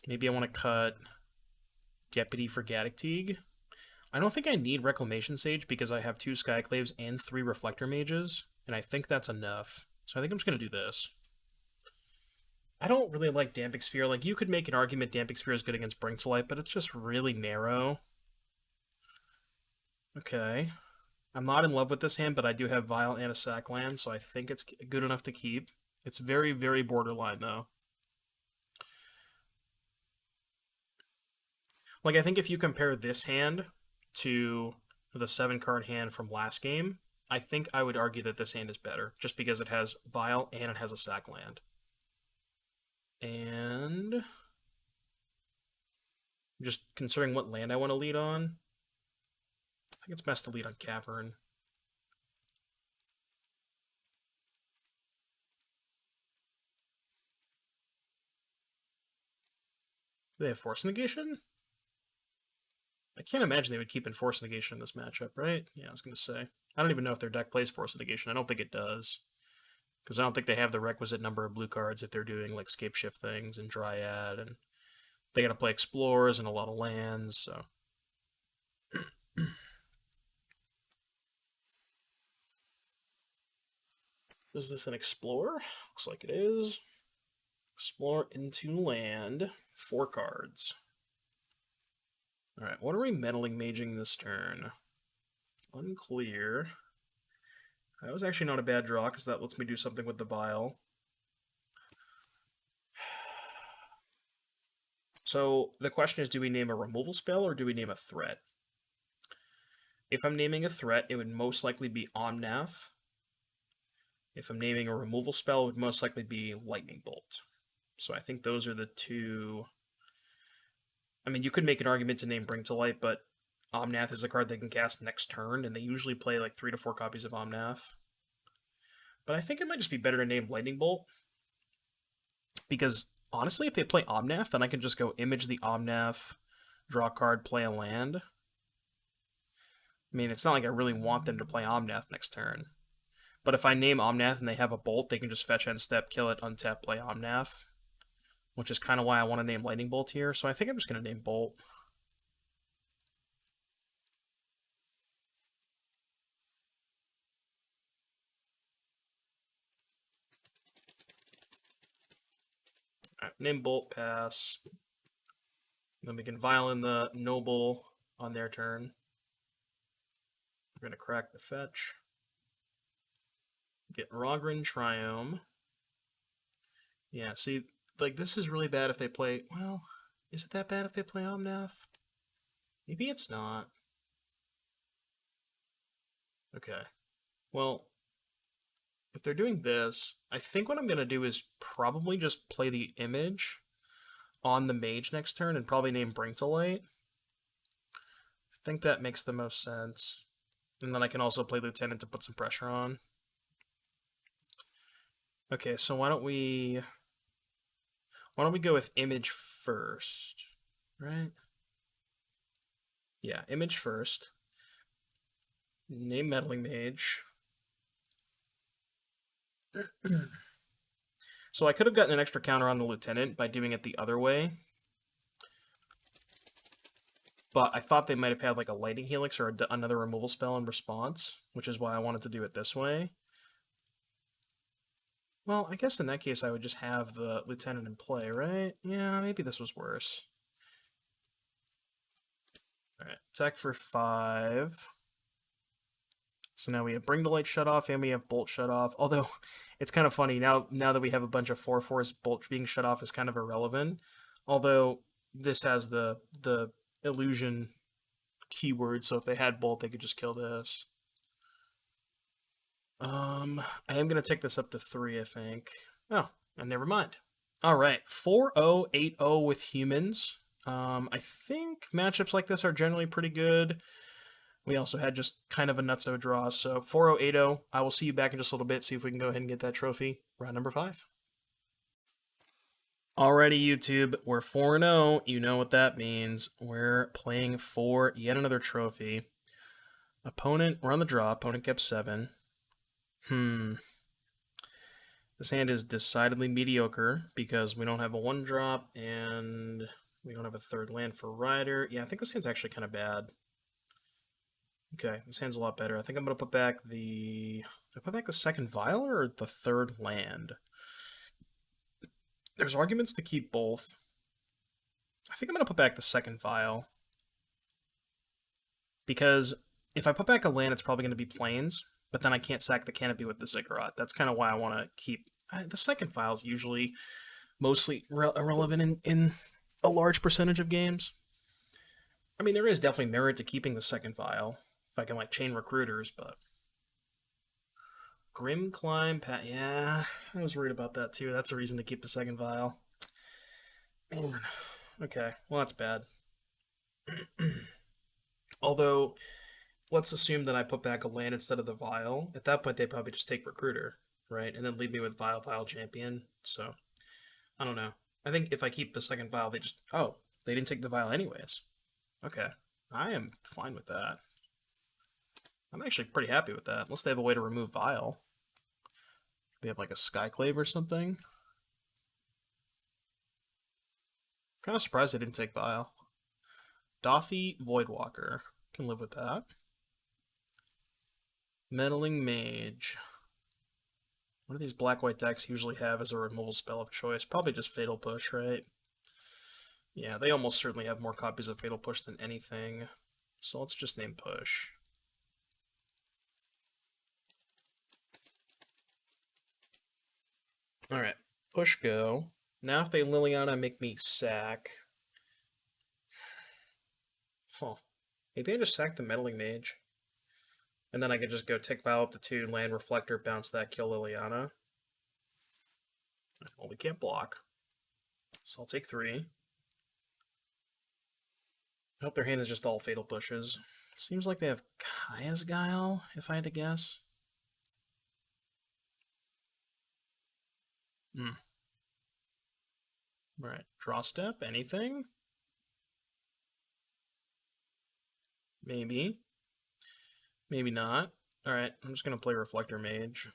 Maybe I want to cut Deputy for Gaddock Teague. I don't think I need Reclamation Sage because I have 2 Skyclaves and 3 Reflector Mages, and I think that's enough. So I think I'm just going to do this. I don't really like Damping Sphere. Like, you could make an argument Damping Sphere is good against Bring to Light, but it's just really narrow. Okay. I'm not in love with this hand, but I do have Vial and a sack land, so I think it's good enough to keep. It's very, very borderline, though. Like, I think if you compare this hand to the 7-card hand from last game, I think I would argue that this hand is better, just because it has Vial and it has a sack land. And just considering what land I want to lead on, I think it's best to lead on Cavern. Do they have Force Negation? I can't imagine they would keep in Force Negation in this matchup, right? Yeah, I was going to say. I don't even know if their deck plays Force Negation. I don't think it does. Because I don't think they have the requisite number of blue cards if they're doing like Scape Shift things and Dryad, and they got to play Explorers and a lot of lands, so. Is this an Explorer? Looks like it is. Explore into land. 4 cards. Alright, what are we meddling maging this turn? Unclear. That was actually not a bad draw, because that lets me do something with the Vial. So the question is, do we name a removal spell or do we name a threat? If I'm naming a threat, it would most likely be Omnath. If I'm naming a removal spell, it would most likely be Lightning Bolt. So I think those are the 2. I mean, you could make an argument to name Bring to Light, but Omnath is a card they can cast next turn, and they usually play like 3 to 4 copies of Omnath. But I think it might just be better to name Lightning Bolt, because honestly, if they play Omnath, then I can just go image the Omnath, draw a card, play a land. I mean, it's not like I really want them to play Omnath next turn. But if I name Omnath and they have a Bolt, they can just fetch end step, kill it, untap, play Omnath. Which is kind of why I want to name Lightning Bolt here, so I think I'm just going to name Bolt. Alright, name Bolt, pass. Then we can Vial in the Noble on their turn. We're going to crack the fetch. Get Rogren Triome. Yeah, see, like, this is really bad if they play... Well, is it that bad if they play Omnath? Maybe it's not. Okay. Well, if they're doing this, I think what I'm going to do is probably just play the image on the mage next turn and probably name Bring to Light. I think that makes the most sense. And then I can also play Lieutenant to put some pressure on. Okay, so why don't we go with image first, right? Yeah, image first. Name Meddling Mage. So I could have gotten an extra counter on the Lieutenant by doing it the other way. But I thought they might have had like a Lightning Helix or another removal spell in response, which is why I wanted to do it this way. Well, I guess in that case I would just have the Lieutenant in play, right? Yeah, maybe this was worse. Attack for 5. So now we have Bring the Light shut off and we have Bolt shut off. Although it's kind of funny now that we have a bunch of 4/4s, Bolt being shut off is kind of irrelevant. Although this has the illusion keyword, so if they had Bolt, they could just kill this. I am gonna take this up to 3, I think. Oh, and never mind. All right, 4-0, 8-0 with humans. I think matchups like this are generally pretty good. We also had just kind of a nutso draw, so 4-0, 8-0. I will see you back in just a little bit, see if we can go ahead and get that trophy. Round number 5. Alrighty, YouTube, we're 4-0. You know what that means. We're playing for yet another trophy. Opponent, we're on the draw. Opponent kept 7. This hand is decidedly mediocre because we don't have a 1-drop and we don't have a 3rd land for Rider. Yeah, I think this hand's actually kind of bad. Okay, this hand's a lot better. I think I'm going to put back the... Did I put back the 2nd Vial or the 3rd land? There's arguments to keep both. I think I'm going to put back the 2nd Vial. Because if I put back a land, it's probably going to be Plains. But then I can't sack the Canopy with the Ziggurat. That's kind of why I want to keep... the 2nd Vial is usually mostly irrelevant in a large percentage of games. I mean, there is definitely merit to keeping the 2nd Vial. If I can, like, chain recruiters, but... Grim Climb, yeah, I was worried about that too. That's a reason to keep the 2nd Vial. Man, okay, well that's bad. Although, let's assume that I put back a land instead of the Vial. At that point, they probably just take Recruiter, right? And then leave me with Vial Champion. So, I don't know. I think if I keep the 2nd Vial, they just... Oh, they didn't take the Vial anyways. Okay, I am fine with that. I'm actually pretty happy with that, unless they have a way to remove Vial. They have like a Skyclave or something. Kind of surprised they didn't take Vial. Dothy Voidwalker. Can live with that. Meddling Mage. What do these black-white decks usually have as a removal spell of choice? Probably just Fatal Push, right? Yeah, they almost certainly have more copies of Fatal Push than anything. So let's just name Push. Alright, push go. Now if they Liliana make me sack... Huh. Maybe I just sack the Meddling Mage. And then I could just go take Vial up to 2, land Reflector, bounce that, kill Liliana. Well, we can't block. So I'll take 3. I hope their hand is just all Fatal Pushes. Seems like they have Kaya's Guile, if I had to guess. Right, draw step, anything? Maybe. Maybe not. Alright, I'm just going to play Reflector Mage.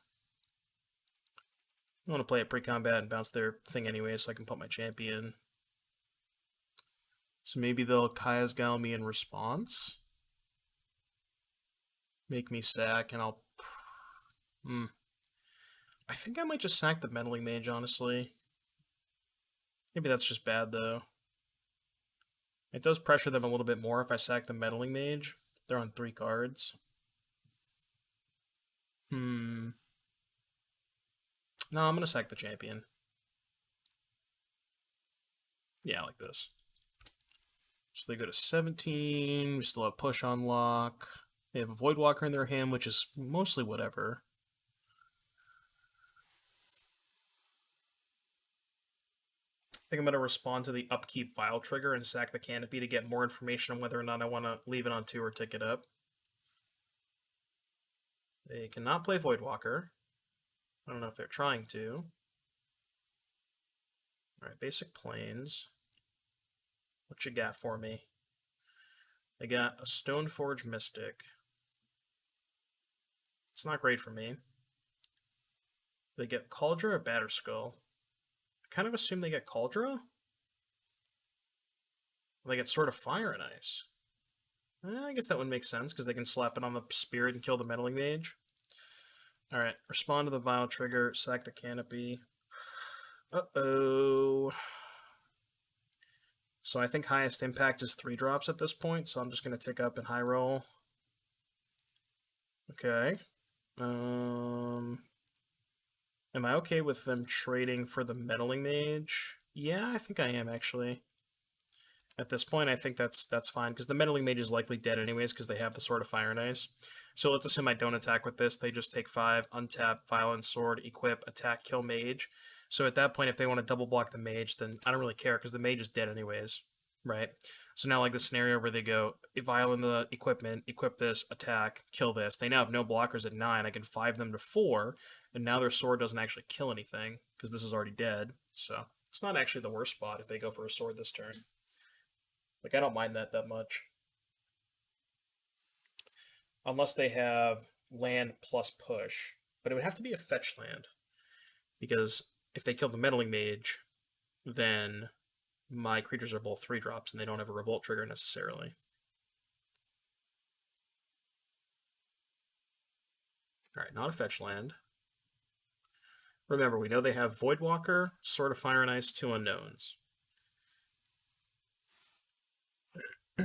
I want to play it pre-combat and bounce their thing anyway so I can put my champion. So maybe they'll Kaya's Guile me in response? Make me sack and I'll... I think I might just sack the Meddling Mage, honestly. Maybe that's just bad, though. It does pressure them a little bit more if I sack the Meddling Mage. They're on 3 cards. No, I'm going to sack the champion. Yeah, like this. So they go to 17. We still have push on lock. They have a Voidwalker in their hand, which is mostly whatever. I think I'm going to respond to the upkeep Vial trigger and sack the Canopy to get more information on whether or not I want to leave it on 2 or tick it up. They cannot play Voidwalker. I don't know if they're trying to. Alright, basic planes. What you got for me? They got a Stoneforge Mystic. It's not great for me. They get Cauldra or Batterskull. I kind of assume they get Cauldra? They get Sword of Fire and Ice. I guess that would make sense, because they can slap it on the Spirit and kill the Meddling Mage. Alright, respond to the Vial trigger, sack the Canopy. Uh-oh. So I think highest impact is 3 drops at this point, so I'm just going to tick up and high roll. Okay. Am I okay with them trading for the meddling mage? Yeah, I think I am actually. At this point, I think that's fine, because the meddling mage is likely dead anyways, because they have the Sword of Fire and Ice. So let's assume I don't attack with this. They just take 5, untap, Violent Sword, equip, attack, kill mage. So at that point, if they want to double block the mage, then I don't really care, because the mage is dead anyways, right? So now, like the scenario where they go, violent the equipment, equip this, attack, kill this. They now have no blockers at 9. I can 5 them to 4, and now their sword doesn't actually kill anything, because this is already dead. So it's not actually the worst spot if they go for a sword this turn. Like, I don't mind that much. Unless they have land plus push. But it would have to be a fetch land. Because if they kill the meddling mage, then my creatures are both 3-drops and they don't have a revolt trigger necessarily. Alright, not a fetch land. Remember, we know they have Voidwalker, Sword of Fire and Ice, 2 unknowns. I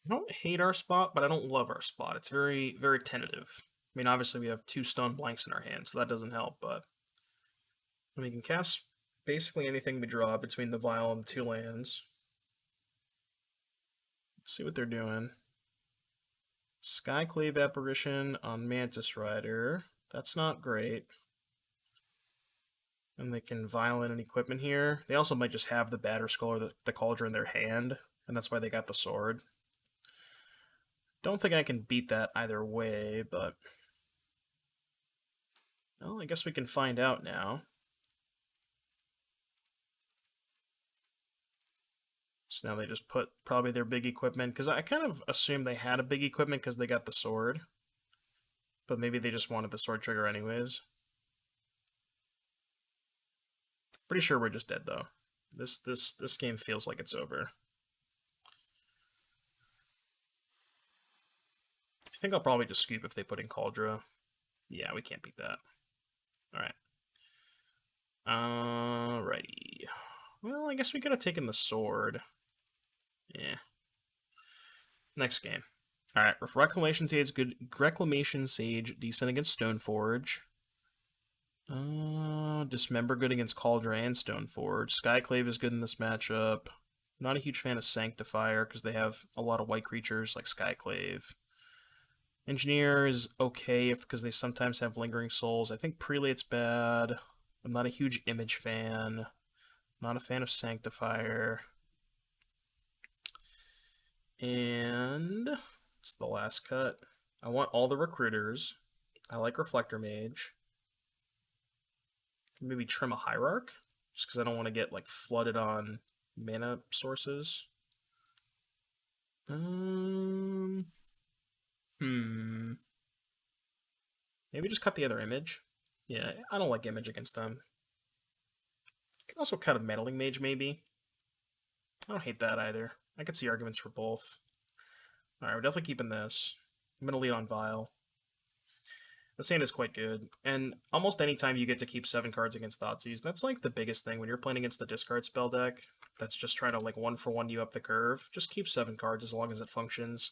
don't hate our spot, but I don't love our spot. It's very, very tentative. I mean, obviously we have 2 stone blanks in our hand, so that doesn't help, but we can cast basically anything we draw between the Vial and 2 lands. Let's see what they're doing. Skyclave Apparition on Mantis Rider. That's not great. And they can Violent and equipment here. They also might just have the Batterskull or the Cauldron in their hand, and that's why they got the sword. Don't think I can beat that either way, but... well, I guess we can find out now. So now they just put probably their big equipment, because I kind of assumed they had a big equipment because they got the sword. But maybe they just wanted the sword trigger anyways. Pretty sure we're just dead though. This game feels like it's over. I think I'll probably just scoop if they put in Cauldron. Yeah, we can't beat that. Alright. Alrighty. Well, I guess we could have taken the sword. Yeah. Next game. Alright, Reclamation Sage good. Reclamation Sage decent against Stoneforge. Dismember good against Cauldron and Stoneforge. Skyclave is good in this matchup. Not a huge fan of Sanctifier because they have a lot of white creatures like Skyclave. Engineer is okay because they sometimes have Lingering Souls. I think Prelate's bad. I'm not a huge Image fan. Not a fan of Sanctifier. And it's the last cut. I want all the recruiters. I like Reflector Mage. Maybe trim a Hierarch, just because I don't want to get like flooded on mana sources. Maybe just cut the other image. Yeah, I don't like image against them. I can also cut a meddling mage, maybe. I don't hate that either. I could see arguments for both. Alright, we're definitely keeping this. I'm going to lead on Vial. This hand is quite good, and almost any time you get to keep 7 cards against Thoughtseize, that's like the biggest thing when you're playing against the discard spell deck that's just trying to like 1-for-1 you up the curve. Just keep 7 cards as long as it functions.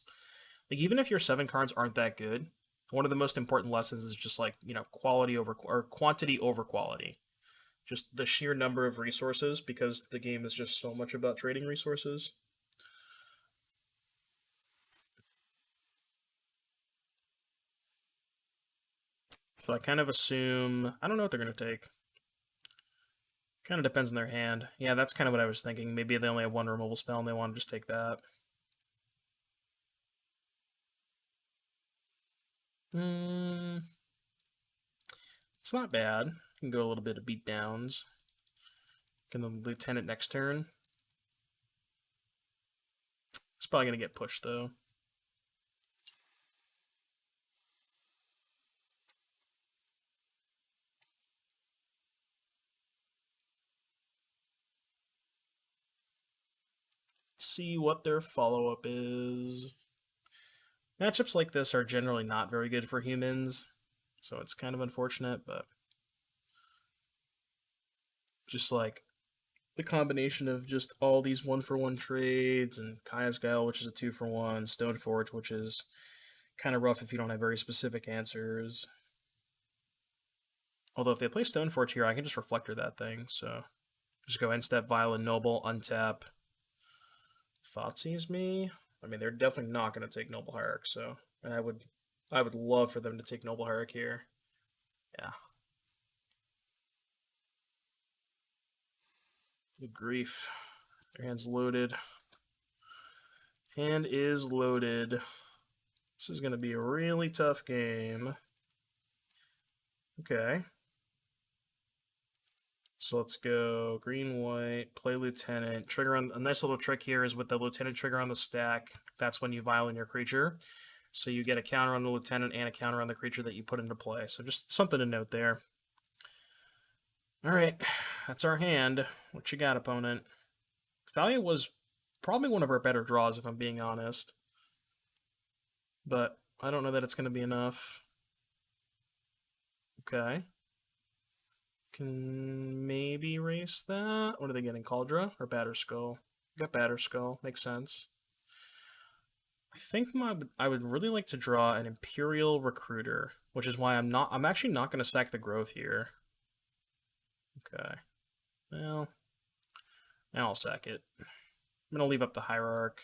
Like, even if your 7 cards aren't that good, one of the most important lessons is just like, you know, quality over or quantity over quality. Just the sheer number of resources, because the game is just so much about trading resources. So I kind of assume... I don't know what they're going to take. Kind of depends on their hand. Yeah, that's kind of what I was thinking. Maybe they only have 1 removal spell and they want to just take that. It's not bad. Can go a little bit of beatdowns. Can the Lieutenant next turn. It's probably going to get pushed, though. See what their follow-up is. Matchups like this are generally not very good for humans, so it's kind of unfortunate, but just like the combination of just all these 1-for-1 trades, and Kaya's Guile, which is a 2-for-1, Stoneforge, which is kind of rough if you don't have very specific answers. Although if they play Stoneforge here, I can just Reflector that thing, so just go Instep, Violent Noble, untap. Thoughtseize me? I mean, they're definitely not going to take Noble Hierarch, so I would love for them to take Noble Hierarch here. Yeah. Good grief. Their hand's loaded. Hand is loaded. This is going to be a really tough game. Okay. So let's go green, white, play Lieutenant. Trigger on a nice little trick here is with the Lieutenant trigger on the stack. That's when you violate your creature. So you get a counter on the Lieutenant and a counter on the creature that you put into play. So just something to note there. Alright, that's our hand. What you got, opponent? Thalia was probably one of our better draws, if I'm being honest. But I don't know that it's going to be enough. Okay. Can maybe erase that. What are they getting? Cauldra or Batterskull? Got Batterskull. Makes sense. I think I would really like to draw an Imperial Recruiter, which is why I'm actually not going to sack the Growth here. Okay. Well, now I'll sack it. I'm going to leave up the Hierarch.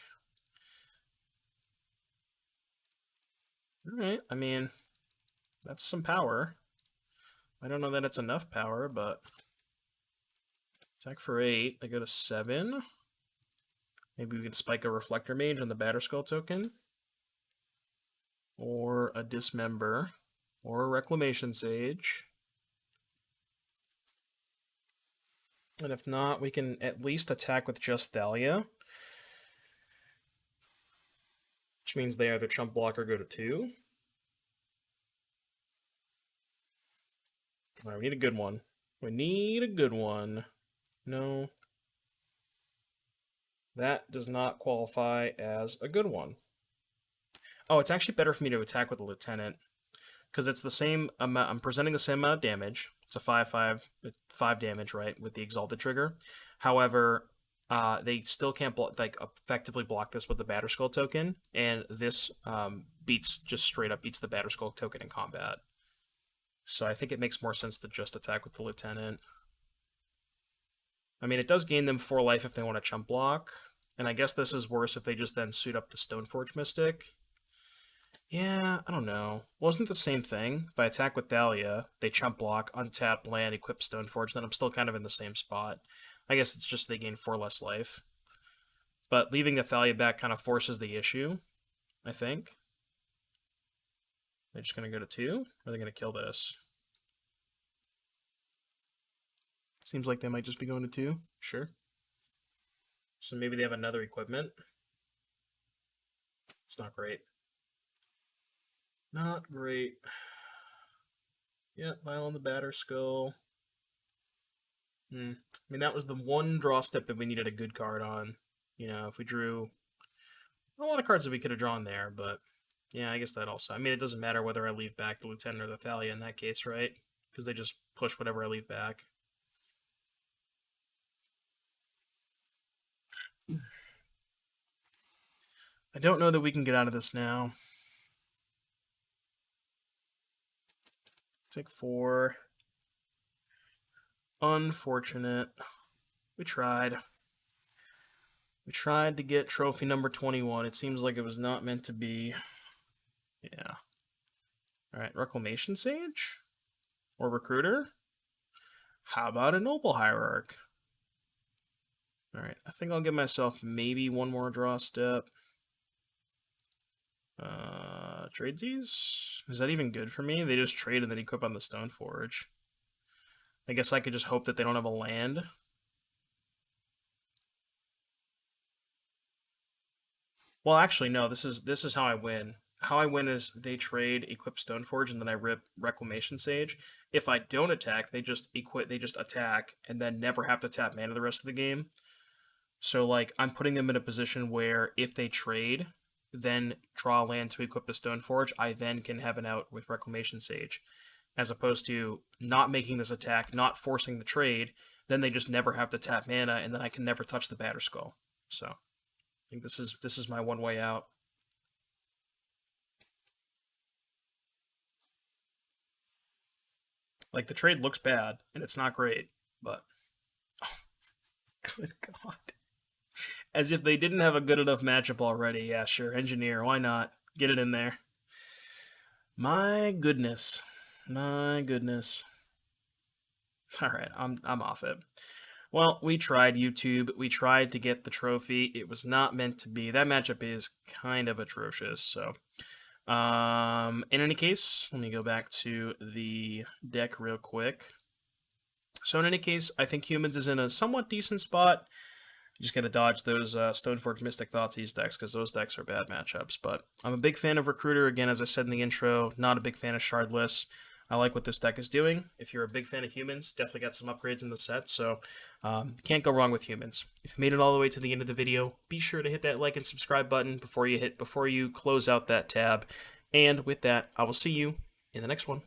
Alright, I mean, that's some power. I don't know that it's enough power, but attack for 8. I go to 7. Maybe we can spike a Reflector Mage on the Batterskull token. Or a Dismember. Or a Reclamation Sage. And if not, we can at least attack with just Thalia. Which means they either chump block or go to 2. Alright, we need a good one. We need a good one. No. That does not qualify as a good one. Oh, it's actually better for me to attack with a Lieutenant. Because it's the same amount. I'm presenting the same amount of damage. It's a 5/5, 5 damage, right, with the Exalted trigger. However, they still can't effectively block this with the Batterskull token, and this just straight up beats the Batterskull token in combat. So I think it makes more sense to just attack with the Lieutenant. I mean, it does gain them 4 life if they want to chump block, and I guess this is worse if they just then suit up the Stoneforge Mystic. Yeah, I don't know. Wasn't it the same thing? If I attack with Thalia, they chump block, untap, land, equip Stoneforge, then I'm still kind of in the same spot. I guess it's just they gain 4 less life. But leaving the Thalia back kind of forces the issue, I think. They're just going to go to 2? Or are they going to kill this? Seems like they might just be going to 2. Sure. So maybe they have another equipment. It's not great. Not great. Yeah, Vial on the Batterskull. I mean, that was the one draw step that we needed a good card on. You know, if we drew a lot of cards that we could have drawn there, but yeah, I guess that also. I mean, it doesn't matter whether I leave back the Lieutenant or the Thalia in that case, right? Because they just push whatever I leave back. I don't know that we can get out of this now. Take 4. Unfortunate. We tried. We tried to get trophy number 21. It seems like it was not meant to be. Yeah. Alright, Reclamation Sage? Or Recruiter? How about a Noble Hierarch? Alright, I think I'll give myself maybe one more draw step. Tradesies? Is that even good for me? They just trade and then equip on the Stoneforge. I guess I could just hope that they don't have a land. Well, actually, no. This is how I win. How I win is they trade, equip Stoneforge, and then I rip Reclamation Sage. If I don't attack, they just attack, and then never have to tap mana the rest of the game. So, like, I'm putting them in a position where if they trade, then draw land to equip the Stoneforge, I then can have an out with Reclamation Sage. As opposed to not making this attack, not forcing the trade, then they just never have to tap mana, and then I can never touch the Batterskull. So I think this is my one way out. Like, the trade looks bad, and it's not great, but good God. As if they didn't have a good enough matchup already. Yeah, sure, Engineer, why not? Get it in there. My goodness. My goodness. Alright, I'm off it. Well, we tried, YouTube. We tried to get the trophy. It was not meant to be. That matchup is kind of atrocious, so... in any case, let me go back to the deck real quick. So in any case, I think Humans is in a somewhat decent spot. You just got to dodge those Stoneforge Mystic Thoughtseize decks, because those decks are bad matchups. But I'm a big fan of Recruiter, again, as I said in the intro. Not a big fan of Shardless. I like what this deck is doing. If you're a big fan of Humans, definitely got some upgrades in the set, so can't go wrong with Humans. If you made it all the way to the end of the video, be sure to hit that like and subscribe button before you close out that tab. And with that, I will see you in the next one.